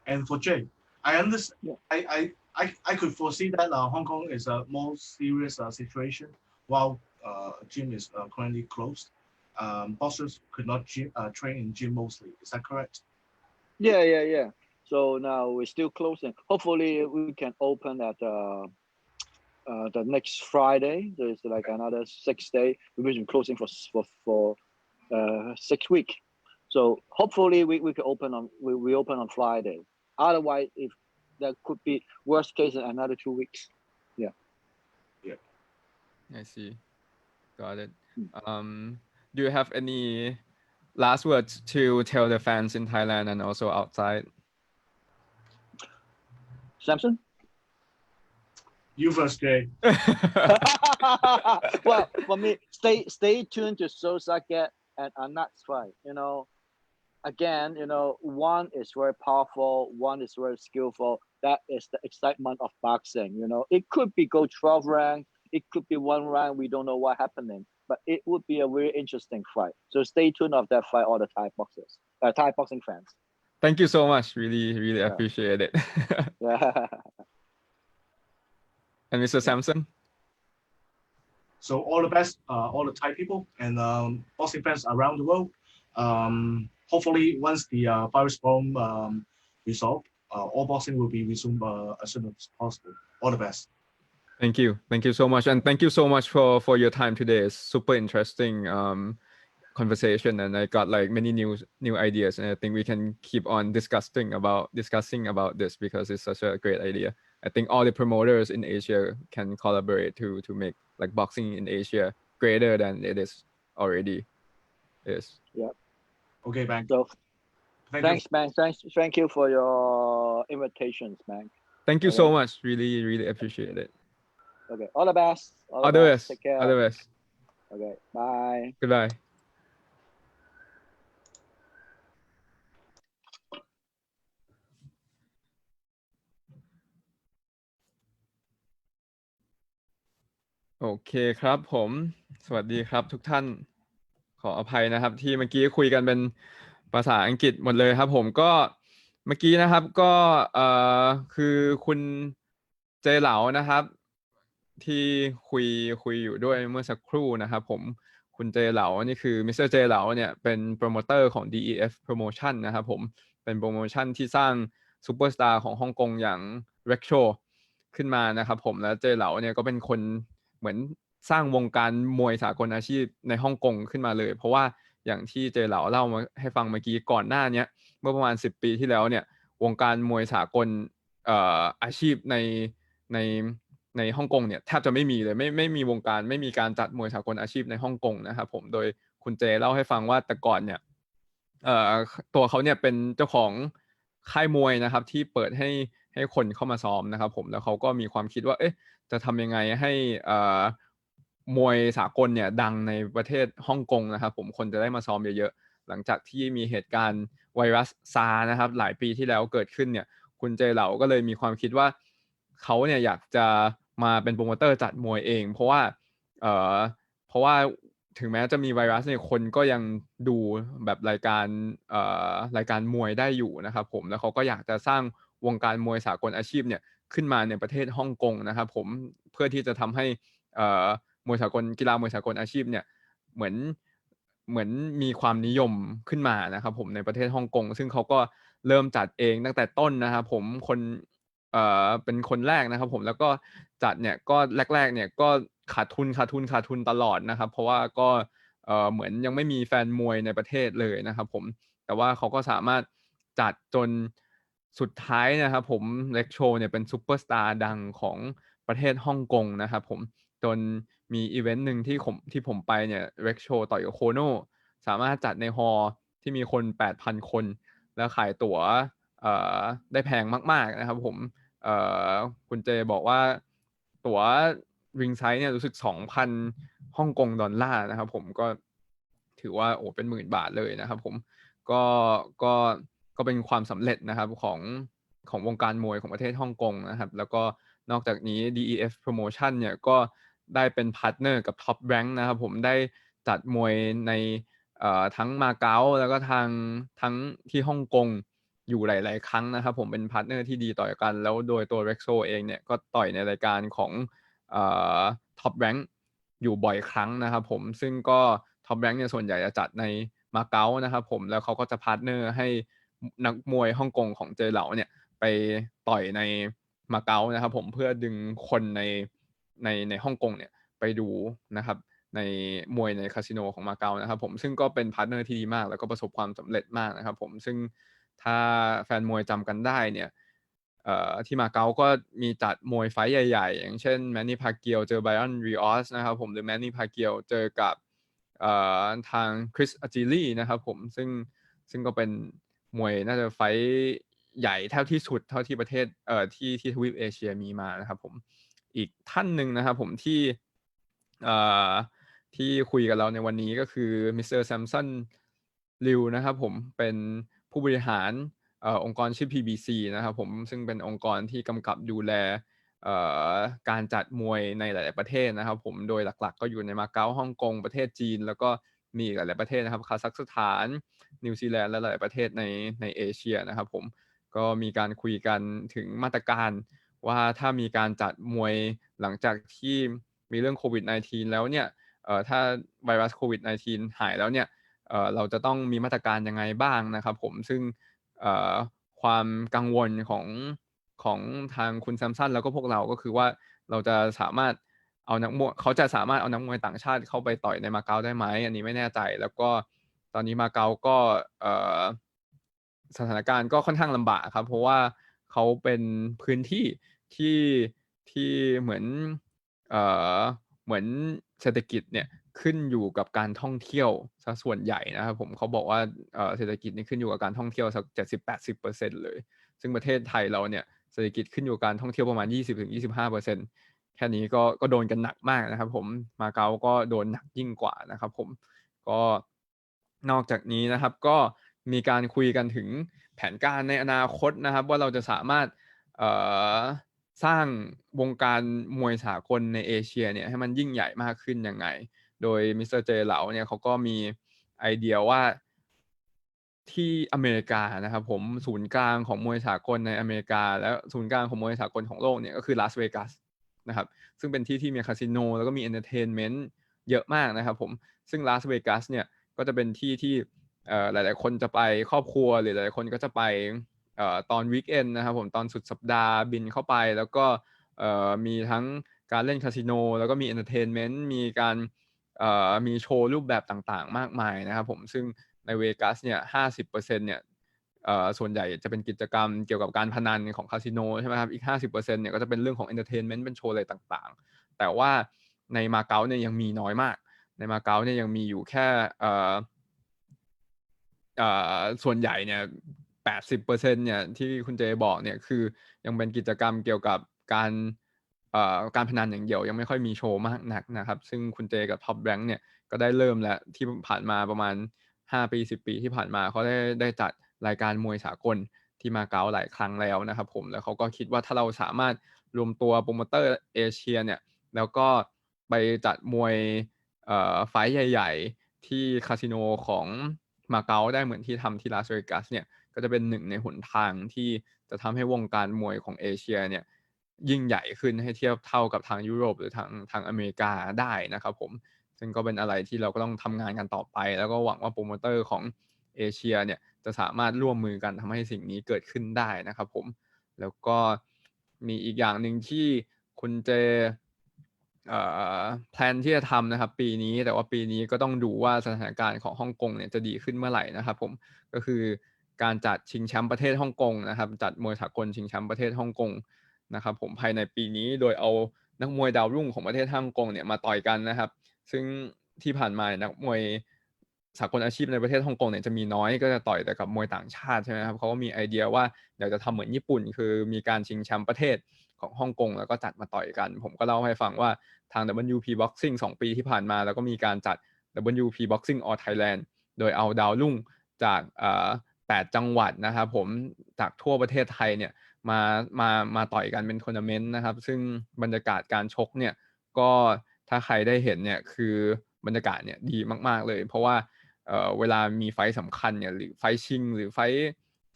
And for Jay, I understand. I could foresee that Hong Kong is a more serious situation while gym is currently closed. Boxers could not train in gym mostly. Is that correct? Yeah. So now we're still closing. Hopefully we can open at the next Friday. There's like another 6 day. We've been closing for 6 weeks. So hopefully we can open on we open on Friday. Otherwise, if there could be worst case in another 2 weeks. Yeah. I see. Got it. Do you have any last words to tell the fans in Thailand and also outside? Samson? You first, Jay. Well, for me, stay tuned to Srisaket and Anat's fight. Again, one is very powerful, one is very skillful. That is the excitement of boxing. It could be go 12 round, it could be 1 round. We don't know what's happening, but it would be a very interesting fight. So stay tuned of that fight, all the Thai boxing fans. Thank you so much. Really appreciate it. Yeah. And Mr. Samson? So all the best, all the Thai people and boxing fans around the world. Hopefully, once the virus problem resolved, all boxing will be resumed as soon as possible. All the best. Thank you so much, and thank you so much for your time today. It's super interesting conversation, and I got like many new ideas, and I think we can keep on discussing about this because it's such a great idea. I think all the promoters in Asia can collaborate to make like boxing in Asia greater than it is already is. Yeah. Okay, Bang. So thanks, man. Thank you for your invitations, man. Thank you so much. Really appreciate it. Okay. All the best. All the best. Take care. All the best. Okay. Bye. Goodbye. โอเคครับผมสวัสดีครับทุกท่านขออภัยนะครับที่เมื่อกี้คุยกันเป็นภาษาอังกฤษหมดเลยครับผมก็เมื่อกี้นะครับก็คือคุณเจเหลานะครับ ที่คุยอยู่ด้วยเมื่อสักครู่นะครับผมคุณเจเหลานี่คือมิสเตอร์เจเหลาเนี่ยเป็นโปรโมเตอร์ของ DEF Promotion นะครับผมเป็นโปรโมชั่นที่สร้างซูเปอร์สตาร์ของฮ่องกงอย่างเร็กโชขึ้นมานะครับผมแล้วเจเหลาเนี่ยก็เป็นคนเหมือนสร้างวงการมวยสากลอาชีพในฮ่องกงขึ้นมาเลยเพราะว่าอย่างที่เจเหลาเล่ามาให้ฟังเมื่อกี้ก่อนหน้านี้เมื่อประมาณ10 ปีที่แล้วเนี่ยวงการมวยสากลอาชีพในในฮ่องกงเนี่ยแทบจะไม่มีเลยไม่มีวงการไม่มีการจัดมวยสากลอาชีพในฮ่องกงนะครับผมโดยคุณเจเล่าให้ฟังว่าแต่ก่อนเนี่ยตัวเขาเนี่ยเป็นเจ้าของค่ายมวยนะครับที่เปิดให้คนเข้ามาซ้อมนะครับผมแล้วเขาก็มีความคิดว่าเอ๊ะจะทำยังไงให้มวยสากลเนี่ยดังในประเทศฮ่องกงนะครับผมคนจะได้มาซ้อมเยอะๆหลังจากที่มีเหตุการณ์ไวรัสซาร์นะครับหลายปีที่แล้วเกิดขึ้นเนี่ยคุณเจเหลาก็เลยมีความคิดว่าเขาเนี่ยอยากจะมาเป็นโปรโมเตอร์จัดมวยเองเพราะว่าถึงแม้จะมีไวรัสเนี่ยคนก็ยังดูแบบรายการมวยได้อยู่นะครับผมแล้วเขาก็อยากจะสร้างวงการมวยสากลอาชีพเนี่ยขึ้นมาในประเทศฮ่องกงนะครับผมเพื่อที่จะทำให้มวยสากลกีฬามวยสากลอาชีพเนี่ยเหมือนมีความนิยมขึ้นมานะครับผมในประเทศฮ่องกงซึ่งเขาก็เริ่มจัดเองตั้งแต่ต้นนะครับผมเป็นคนแรกนะครับผมแล้วก็จัดเนี่ยก็แรกๆเนี่ยก็ขาดทุนตลอดนะครับเพราะว่าก็เหมือนยังไม่มีแฟนมวยในประเทศเลยนะครับผมแต่ว่าเขาก็สามารถจัดจนสุดท้ายนะครับผมเล็กโชเนี่ยเป็นซูเปอร์สตาร์ดังของประเทศฮ่องกงนะครับผมจนมีอีเวนต์หนึ่งที่ผมไปเนี่ยเล็กโชต่อยกับโคโน่สามารถจัดในฮอลล์ที่มีคน 8,000 คนแล้วขายตั๋วได้แพงมากๆนะครับผมเอ่อคุณเจบอกว่าตั๋วริงไซด์เนี่ยรู้สึก 2,000 ฮ่องกงดอลลาร์นะครับผมก็ถือว่าโอ้เป็น10,000 บาทเลยนะครับผมก็ก็ก็เป็นความสำเร็จนะครับของวงการมวยของประเทศฮ่องกงนะครับแล้วก็นอกจากนี้ DEF Promotion เนี่ยก็ได้เป็นพาร์ทเนอร์กับ Top Rank นะครับผมได้จัดมวยในทั้งมาเก๊าแล้วก็ทั้งที่ฮ่องกงอยู่หลายๆครั้งนะครับผมเป็นพาร์ทเนอร์ที่ดีต่อกันแล้วโดยตัว Rexo เองเนี่ยก็ต่อยในรายการของTop Rank อยู่บ่อยครั้งนะครับผมซึ่งก็ Top Rank เนี่ยส่วนใหญ่จะจัดในมาเก๊านะครับผมแล้วเขาก็จะพาร์ทเนอร์ให้นักมวยฮ่องกงของเจเหลาเนี่ยไปต่อยในมาเก๊านะครับผมเพื่อดึงคนในฮ่องกงเนี่ยไปดูนะครับในมวยในคาสิโนของมาเก๊านะครับผมซึ่งก็เป็นพาร์ทเนอร์ที่ดีมากแล้วก็ประสบความสำเร็จมากนะครับผมซึ่งถ้าแฟนมวยจำกันได้เนี่ยที่มาเก๊าก็มีจัดมวยไฟท์ใหญ่ๆอย่างเช่นแมนนี่พาเกียวเจอไบรอันริออสนะครับผมหรือแมนนี่พาเกียวเจอกับทางคริสอาจิลี่นะครับผมซึ่งก็เป็นมวยน่าจะไฟท์ใหญ่เท่าที่สุดเท่าที่ประเทศที่ทวีปเอเชียมีมานะครับผมอีกท่านหนึ่งนะครับผมที่คุยกับเราในวันนี้ก็คือมิสเตอร์แซมสันลิวนะครับผมเป็นผู้บริหารองค์กรชื่อ PBC นะครับผมซึ่งเป็นองค์กรที่กำกับดูแลการจัดมวยในหลายๆประเทศนะครับผมโดยหลักๆก็อยู่ในมาเก๊าฮ่องกงประเทศจีนแล้วก็มีหลายๆประเทศนะครับคาซัคสถานนิวซีแลนด์และหลายๆประเทศในเอเชียนะครับผมก็มีการคุยกันถึงมาตรการว่าถ้ามีการจัดมวยหลังจากที่มีเรื่องโควิด -19 แล้วเนี่ยถ้าไวรัสโควิด -19 หายแล้วเนี่ยเราจะต้องมีมาตรการยังไงบ้างนะครับผมซึ่งความกังวลของทางคุณแซมสันแล้วก็พวกเราก็คือว่าเราจะสามารถเอานักมวยเขาจะสามารถเอานักมวยต่างชาติเข้าไปต่อยในมาเก๊าได้ไหมอันนี้ไม่แน่ใจแล้วก็ตอนนี้มาเก๊าก็สถานการณ์ก็ค่อนข้างลำบากครับเพราะว่าเขาเป็นพื้นที่ที่เหมือนเหมือนเศรษฐกิจเนี่ยขึ้นอยู่กับการท่องเที่ยวซะส่วนใหญ่นะครับผมเขาบอกว่าเศรษฐกิจนี่ขึ้นอยู่กับการท่องเที่ยวสัก 70-80% เลยซึ่งประเทศไทยเราเนี่ยเศรษฐกิจขึ้นอยู่กับการท่องเที่ยวประมาณ 20-25% แค่นี้ก็โดนกันหนักมากนะครับผมมาเก๊าก็โดนหนักยิ่งกว่านะครับผมก็นอกจากนี้นะครับก็มีการคุยกันถึงแผนการในอนาคตนะครับว่าเราจะสามารถสร้างวงการมวยสากลในเอเชียเนี่ยให้มันยิ่งใหญ่มากขึ้นยังไงโดยมิสเตอร์เจเหลาเนี่ยเขาก็มีไอเดียว่าที่อเมริกานะครับผมศูนย์กลางของมวยสากลในอเมริกาและศูนย์กลางของมวยสากลของโลกเนี่ยก็คือลาสเวกัส นะครับซึ่งเป็นที่ที่มีคาสิโนแล้วก็มีเอนเตอร์เทนเมนต์เยอะมากนะครับผมซึ่งลาสเวกัสเนี่ยก็จะเป็นที่ที่หลายๆคนจะไปครอบครัวหรือหลายๆคนก็จะไปตอนวีคเอนด์นะครับผมตอนสุดสัปดาห์บินเข้าไปแล้วก็มีทั้งการเล่นคาสิโนแล้วก็มีเอนเตอร์เทนเมนต์มีการมีโชว์รูปแบบต่างๆมากมายนะครับผมซึ่งในเวกัสเนี่ย 50% เนี่ยส่วนใหญ่จะเป็นกิจกรรมเกี่ยวกับการพนันของคาสิโนใช่ไหมครับอีก 50% เนี่ยก็จะเป็นเรื่องของเอนเตอร์เทนเมนต์เป็นโชว์อะไรต่างๆแต่ว่าในมาเก๊าเนี่ยยังมีน้อยมากในมาเก๊าเนี่ยยังมีอยู่แค่ส่วนใหญ่เนี่ย 80% เนี่ยที่คุณเจบอกเนี่ยคือยังเป็นกิจกรรมเกี่ยวกับการพนันอย่างเดียวยังไม่ค่อยมีโชว์มากนักนะครับซึ่งคุณเจกับท็อปแบงค์เนี่ยก็ได้เริ่มแล้วที่ผ่านมาประมาณ5 ปี 10 ปีที่ผ่านมาเขาได้จัดรายการมวยสากลที่มาเก๊าหลายครั้งแล้วนะครับผมแล้วเขาก็คิดว่าถ้าเราสามารถรวมตัวโปรโมเตอร์เอเชียเนี่ยแล้วก็ไปจัดมวยไฟท์ใหญ่ๆที่คาสิโนของมาเก๊าได้เหมือนที่ทำที่ลาสเวกัสเนี่ยก็จะเป็นหนึ่งในหนทางที่จะทำให้วงการมวยของเอเชียเนี่ยยิ่งใหญ่ขึ้นให้เทียบเท่ากับทางยุโรปหรือทางอเมริกาได้นะครับผมซึ่งก็เป็นอะไรที่เราก็ต้องทำงานกันต่อไปแล้วก็หวังว่าโปรโมเตอร์ของเอเชียเนี่ยจะสามารถร่วมมือกันทำให้สิ่งนี้เกิดขึ้นได้นะครับผมแล้วก็มีอีกอย่างหนึ่งที่คุณเจแพลนที่จะทำนะครับปีนี้แต่ว่าปีนี้ก็ต้องดูว่าสถานการณ์ของฮ่องกงเนี่ยจะดีขึ้นเมื่อไหร่นะครับผมก็คือการจัดชิงแชมป์ประเทศฮ่องกงนะครับจัดมวยสากลชิงแชมป์ประเทศฮ่องกงนะครับผมภายในปีนี้โดยเอานักมวยดาวรุ่งของประเทศฮ่องกงเนี่ยมาต่อยกันนะครับซึ่งที่ผ่านมานักมวยสากลอาชีพในประเทศฮ่องกงเนี่ยจะมีน้อยก็จะต่อยแต่กับมวยต่างชาติใช่ไหมครับเขาก็มีไอเดียว่าอยากจะทำเหมือนญี่ปุ่นคือมีการชิงแชมป์ประเทศของฮ่องกงแล้วก็จัดมาต่อยกันผมก็เล่าให้ฟังว่าทาง WP Boxing 2 ปีที่ผ่านมาแล้วก็มีการจัด WP Boxing All Thailand โดยเอาดาวรุ่งจาก8 จังหวัดนะครับผมจากทั่วประเทศไทยเนี่ยมาต่อยกันเป็นทัวร์นาเมนต์นะครับซึ่งบรรยากาศการชกเนี่ยก็ถ้าใครได้เห็นเนี่ยคือบรรยากาศเนี่ยดีมากๆเลยเพราะว่าเวลามีไฟท์สำคัญเนี่ยหรือไฟท์ชิงหรือไฟ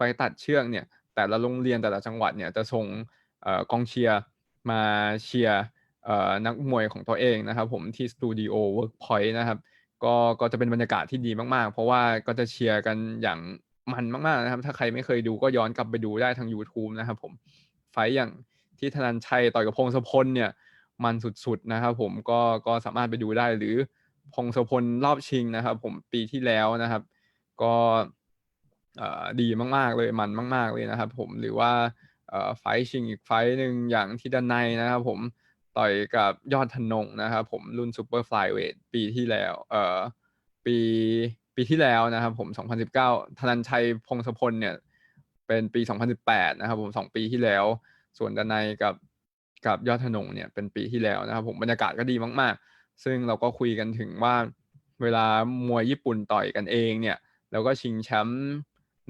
ท์ตัดเชือกเนี่ยแต่ละโรงเรียนแต่ละจังหวัดเนี่ยจะส่งกองเชียร์มาเชียร์นักมวยของตัวเองนะครับผมที่สตูดิโอเวิร์กพอยต์นะครับก็จะเป็นบรรยากาศที่ดีมากๆเพราะว่าก็จะเชียร์กันอย่างมันมากๆนะครับถ้าใครไม่เคยดูก็ย้อนกลับไปดูได้ทาง YouTube นะครับผมไฟท์อย่างที่ธนันชัยต่อยกับพงศพลเนี่ยมันสุดๆนะครับผมก็สามารถไปดูได้หรือพงศพลรอบชิงนะครับผมปีที่แล้วนะครับก็ดีมากๆเลยมันมากๆเลยนะครับผมหรือว่าไฟท์ชิงอีกไฟท์หนึ่งอย่างที่ด้านในนะครับผมต่อยกับยอดธนงนะครับผมรุ่นซูเปอร์ไฟล์เวทปีที่แล้วปีที่แล้วนะครับผม2019ธนันชัยพงศพลเนี่ยเป็นปี2018นะครับผม2 ปีที่แล้วส่วนด้านในกับยอดธนงเนี่ยเป็นปีที่แล้วนะครับผมบรรยากาศก็ดีมากๆซึ่งเราก็คุยกันถึงว่าเวลามวยญี่ปุ่นต่อยกันเองเนี่ยแล้วก็ชิงแชมป์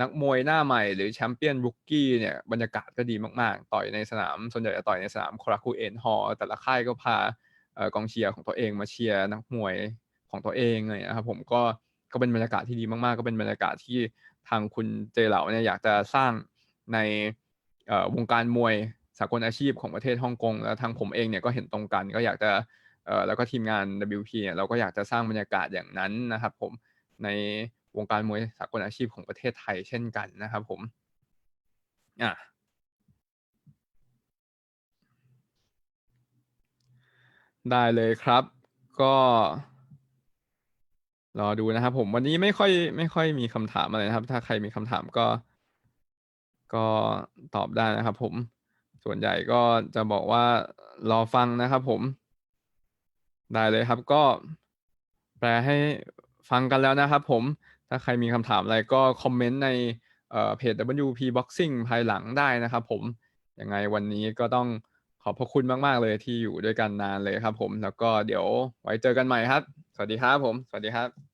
นักมวยหน้าใหม่หรือแชมเปี้ยนรุกกี้เนี่ยบรรยากาศก็ดีมากๆต่อยในสนามส่วนใหญ่จะต่อยในสนามโคราคุเอ็นฮอลแต่ละค่ายก็พากองเชียร์ของตัวเองมาเชียร์นักมวยของตัวเองเลยนะครับผมก็เป็นบรรยากาศที่ดีมากๆก็เป็นบรรยากาศที่ทางคุณเจเหลาเนี่ยอยากจะสร้างในวงการมวยสากลอาชีพของประเทศฮ่องกงแล้วทางผมเองเนี่ยก็เห็นตรงกันก็อยากจะแล้วก็ทีมงาน WP เนี่ยเราก็อยากจะสร้างบรรยากาศอย่างนั้นนะครับผมในวงการมวยสากลอาชีพของประเทศไทยเช่นกันนะครับผมได้เลยครับก็รอดูนะครับผมวันนี้ไม่ค่อยมีคำถามอะไรนะครับถ้าใครมีคำถามก็ตอบได้นะครับผมส่วนใหญ่ก็จะบอกว่ารอฟังนะครับผมได้เลยครับก็แปลให้ฟังกันแล้วนะครับผมถ้าใครมีคำถามอะไรก็คอมเมนต์ในเพจ WP Boxing ภายหลังได้นะครับผมยังไงวันนี้ก็ต้องขอบพระคุณมากๆเลยที่อยู่ด้วยกันนานเลยครับผมแล้วก็เดี๋ยวไว้เจอกันใหม่ครับสวัสดีครับผมสวัสดีครับ